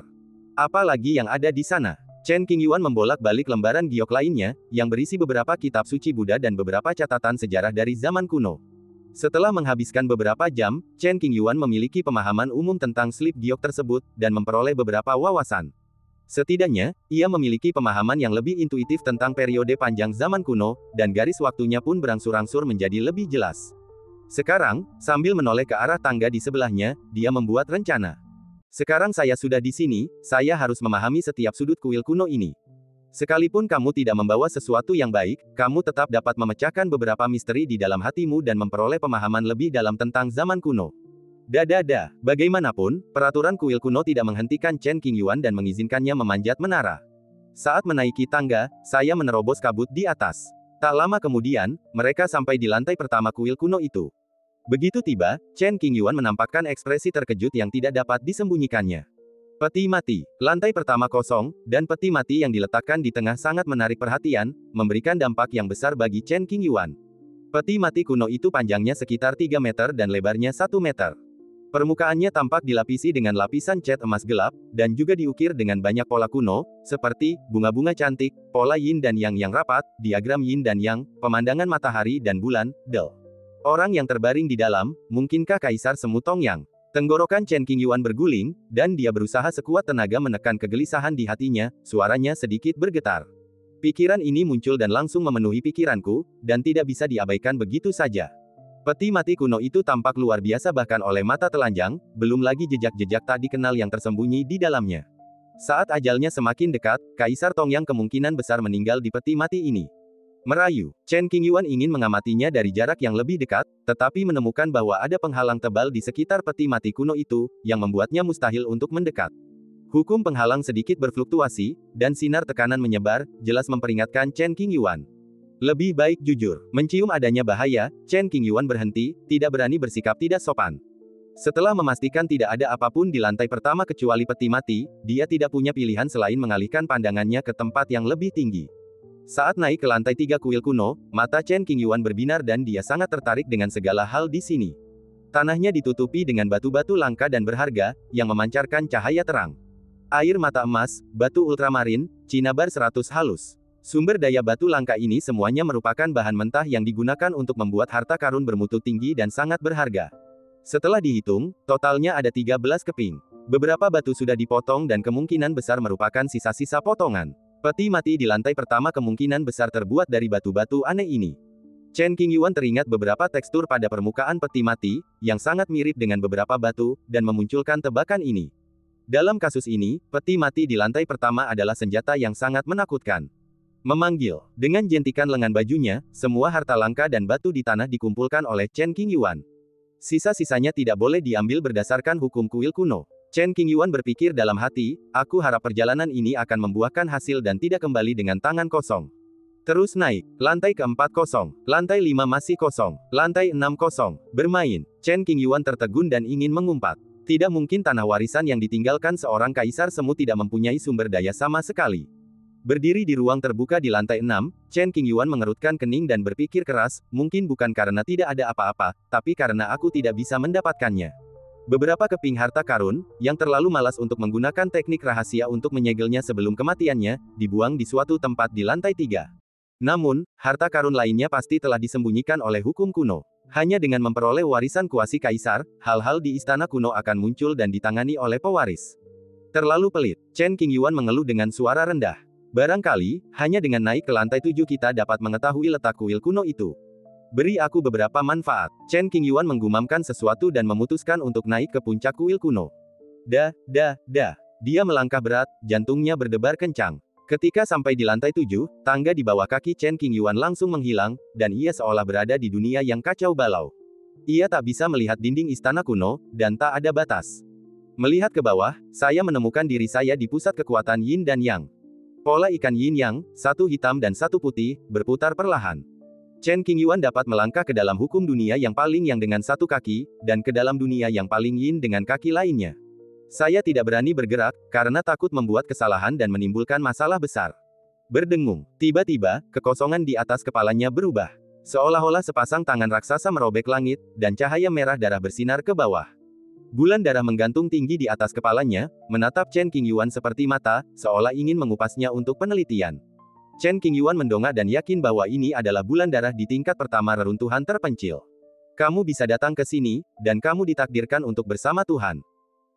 [SPEAKER 1] Apalagi yang ada di sana. Chen Qingyuan membolak-balik lembaran giok lainnya, yang berisi beberapa kitab suci Buddha dan beberapa catatan sejarah dari zaman kuno. Setelah menghabiskan beberapa jam, Chen Qingyuan memiliki pemahaman umum tentang slip giok tersebut, dan memperoleh beberapa wawasan. Setidaknya, ia memiliki pemahaman yang lebih intuitif tentang periode panjang zaman kuno, dan garis waktunya pun berangsur-angsur menjadi lebih jelas. Sekarang, sambil menoleh ke arah tangga di sebelahnya, dia membuat rencana. Sekarang saya sudah di sini, saya harus memahami setiap sudut kuil kuno ini. Sekalipun kamu tidak membawa sesuatu yang baik, kamu tetap dapat memecahkan beberapa misteri di dalam hatimu dan memperoleh pemahaman lebih dalam tentang zaman kuno. Bagaimanapun, peraturan kuil kuno tidak menghentikan Chen Qingyuan dan mengizinkannya memanjat menara. Saat menaiki tangga, saya menerobos kabut di atas. Tak lama kemudian, mereka sampai di lantai pertama kuil kuno itu. Begitu tiba, Chen Qingyuan menampakkan ekspresi terkejut yang tidak dapat disembunyikannya. Peti mati, lantai pertama kosong, dan peti mati yang diletakkan di tengah sangat menarik perhatian, memberikan dampak yang besar bagi Chen Qingyuan. Peti mati kuno itu panjangnya sekitar 3 meter dan lebarnya 1 meter. Permukaannya tampak dilapisi dengan lapisan cat emas gelap, dan juga diukir dengan banyak pola kuno, seperti bunga-bunga cantik, pola yin dan yang rapat, diagram yin dan yang, pemandangan matahari dan bulan, del. Orang yang terbaring di dalam, mungkinkah Kaisar Semu Tongyang? Tenggorokan Chen Qingyuan berguling, dan dia berusaha sekuat tenaga menekan kegelisahan di hatinya, suaranya sedikit bergetar. Pikiran ini muncul dan langsung memenuhi pikiranku, dan tidak bisa diabaikan begitu saja. Peti mati kuno itu tampak luar biasa bahkan oleh mata telanjang, belum lagi jejak-jejak tak dikenal yang tersembunyi di dalamnya. Saat ajalnya semakin dekat, Kaisar Tongyang kemungkinan besar meninggal di peti mati ini. Merayu, Chen Qingyuan ingin mengamatinya dari jarak yang lebih dekat, tetapi menemukan bahwa ada penghalang tebal di sekitar peti mati kuno itu, yang membuatnya mustahil untuk mendekat. Hukum penghalang sedikit berfluktuasi, dan sinar tekanan menyebar, jelas memperingatkan Chen Qingyuan. Lebih baik jujur. Mencium adanya bahaya, Chen Qingyuan berhenti, tidak berani bersikap tidak sopan. Setelah memastikan tidak ada apapun di lantai pertama kecuali peti mati, dia tidak punya pilihan selain mengalihkan pandangannya ke tempat yang lebih tinggi. Saat naik ke lantai 3 kuil kuno, mata Chen Qingyuan berbinar dan dia sangat tertarik dengan segala hal di sini. Tanahnya ditutupi dengan batu-batu langka dan berharga, yang memancarkan cahaya terang. Air mata emas, batu ultramarin, cinnabar 100 halus. Sumber daya batu langka ini semuanya merupakan bahan mentah yang digunakan untuk membuat harta karun bermutu tinggi dan sangat berharga. Setelah dihitung, totalnya ada 13 keping. Beberapa batu sudah dipotong dan kemungkinan besar merupakan sisa-sisa potongan. Peti mati di lantai pertama kemungkinan besar terbuat dari batu-batu aneh ini. Chen Qingyuan teringat beberapa tekstur pada permukaan peti mati, yang sangat mirip dengan beberapa batu, dan memunculkan tebakan ini. Dalam kasus ini, peti mati di lantai pertama adalah senjata yang sangat menakutkan. Memanggil. Dengan jentikan lengan bajunya, semua harta langka dan batu di tanah dikumpulkan oleh Chen Qingyuan. Sisa-sisanya tidak boleh diambil berdasarkan hukum kuil kuno. Chen Qingyuan berpikir dalam hati, aku harap perjalanan ini akan membuahkan hasil dan tidak kembali dengan tangan kosong. Terus naik. Lantai keempat kosong. Lantai 5 masih kosong. Lantai 6 kosong. Bermain. Chen Qingyuan tertegun dan ingin mengumpat. Tidak mungkin tanah warisan yang ditinggalkan seorang kaisar semu tidak mempunyai sumber daya sama sekali. Berdiri di ruang terbuka di lantai 6, Chen Qingyuan mengerutkan kening dan berpikir keras, mungkin bukan karena tidak ada apa-apa, tapi karena aku tidak bisa mendapatkannya. Beberapa keping harta karun, yang terlalu malas untuk menggunakan teknik rahasia untuk menyegelnya sebelum kematiannya, dibuang di suatu tempat di lantai 3. Namun, harta karun lainnya pasti telah disembunyikan oleh hukum kuno. Hanya dengan memperoleh warisan kuasi kaisar, hal-hal di istana kuno akan muncul dan ditangani oleh pewaris. Terlalu pelit, Chen Qingyuan mengeluh dengan suara rendah. Barangkali, hanya dengan naik ke lantai 7 kita dapat mengetahui letak kuil kuno itu. Beri aku beberapa manfaat. Chen Qingyuan menggumamkan sesuatu dan memutuskan untuk naik ke puncak kuil kuno. Dia melangkah berat, jantungnya berdebar kencang. Ketika sampai di lantai 7, tangga di bawah kaki Chen Qingyuan langsung menghilang, dan ia seolah berada di dunia yang kacau balau. Ia tak bisa melihat dinding istana kuno, dan tak ada batas. Melihat ke bawah, saya menemukan diri saya di pusat kekuatan Yin dan Yang. Pola ikan yin yang, satu hitam dan satu putih, berputar perlahan. Chen Qingyuan dapat melangkah ke dalam hukum dunia yang paling yang dengan satu kaki, dan ke dalam dunia yang paling yin dengan kaki lainnya. Saya tidak berani bergerak, karena takut membuat kesalahan dan menimbulkan masalah besar. Berdengung. Tiba-tiba, kekosongan di atas kepalanya berubah. Seolah-olah sepasang tangan raksasa merobek langit, dan cahaya merah darah bersinar ke bawah. Bulan darah menggantung tinggi di atas kepalanya, menatap Chen Qingyuan seperti mata, seolah ingin mengupasnya untuk penelitian. Chen Qingyuan mendongak dan yakin bahwa ini adalah bulan darah di tingkat pertama reruntuhan terpencil. Kamu bisa datang ke sini, dan kamu ditakdirkan untuk bersama Tuhan.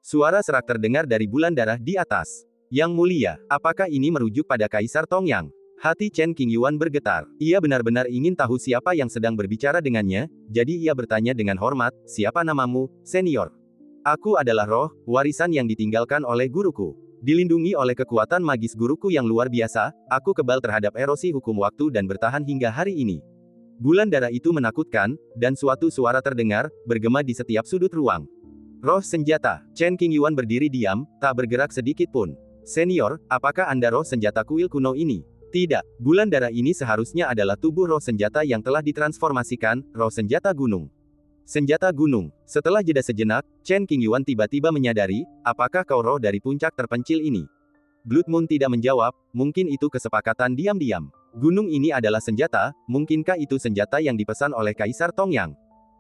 [SPEAKER 1] Suara serak terdengar dari bulan darah di atas. Yang mulia, apakah ini merujuk pada Kaisar Tongyang? Hati Chen Qingyuan bergetar. Ia benar-benar ingin tahu siapa yang sedang berbicara dengannya, jadi ia bertanya dengan hormat, "Siapa namamu, senior?" "Aku adalah roh, warisan yang ditinggalkan oleh guruku. Dilindungi oleh kekuatan magis guruku yang luar biasa, aku kebal terhadap erosi hukum waktu dan bertahan hingga hari ini." Bulan darah itu menakutkan, dan suatu suara terdengar, bergema di setiap sudut ruang. "Roh senjata." Chen Qingyuan berdiri diam, tak bergerak sedikit pun. "Senior, apakah Anda roh senjata kuil kuno ini?" "Tidak, bulan darah ini seharusnya adalah tubuh roh senjata yang telah ditransformasikan, roh senjata gunung." "Senjata gunung." Setelah jeda sejenak, Chen Qingyuan tiba-tiba menyadari, "Apakah kau roh dari puncak terpencil ini?" Blood Moon tidak menjawab, mungkin itu kesepakatan diam-diam. Gunung ini adalah senjata, mungkinkah itu senjata yang dipesan oleh Kaisar Tongyang?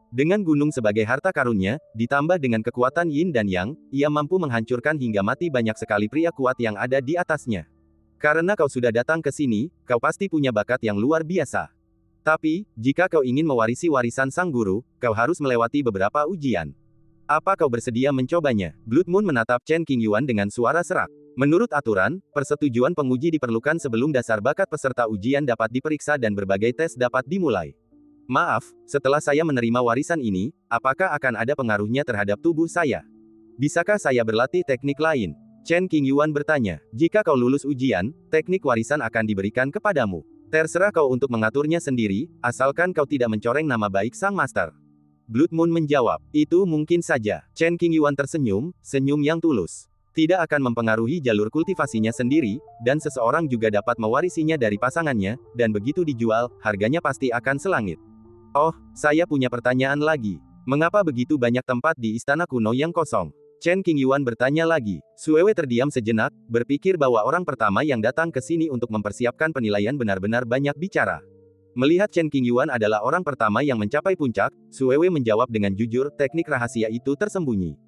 [SPEAKER 1] Dengan gunung sebagai harta karunnya, ditambah dengan kekuatan Yin dan Yang, ia mampu menghancurkan hingga mati banyak sekali pria kuat yang ada di atasnya. Karena kau sudah datang ke sini, kau pasti punya bakat yang luar biasa. Tapi, jika kau ingin mewarisi warisan sang guru, kau harus melewati beberapa ujian. Apa kau bersedia mencobanya? Blood Moon menatap Chen Qingyuan dengan suara serak. Menurut aturan, persetujuan penguji diperlukan sebelum dasar bakat peserta ujian dapat diperiksa dan berbagai tes dapat dimulai. "Maaf, setelah saya menerima warisan ini, apakah akan ada pengaruhnya terhadap tubuh saya? Bisakah saya berlatih teknik lain?" Chen Qingyuan bertanya. "Jika kau lulus ujian, teknik warisan akan diberikan kepadamu. Terserah kau untuk mengaturnya sendiri, asalkan kau tidak mencoreng nama baik sang master." Blood Moon menjawab. "Itu mungkin saja." Chen Qingyuan tersenyum, senyum yang tulus. Tidak akan mempengaruhi jalur kultivasinya sendiri, dan seseorang juga dapat mewarisinya dari pasangannya, dan begitu dijual, harganya pasti akan selangit. "Oh, saya punya pertanyaan lagi. Mengapa begitu banyak tempat di istana kuno yang kosong?" Chen Qingyuan bertanya lagi. Suewe terdiam sejenak, berpikir bahwa orang pertama yang datang ke sini untuk mempersiapkan penilaian benar-benar banyak bicara. Melihat Chen Qingyuan adalah orang pertama yang mencapai puncak, Suewe menjawab dengan jujur, teknik rahasia itu tersembunyi.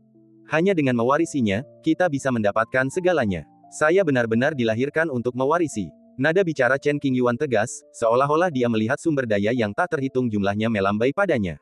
[SPEAKER 1] Hanya dengan mewarisinya, kita bisa mendapatkan segalanya. Saya benar-benar dilahirkan untuk mewarisi. Nada bicara Chen Qingyuan tegas, seolah-olah dia melihat sumber daya yang tak terhitung jumlahnya melambai padanya.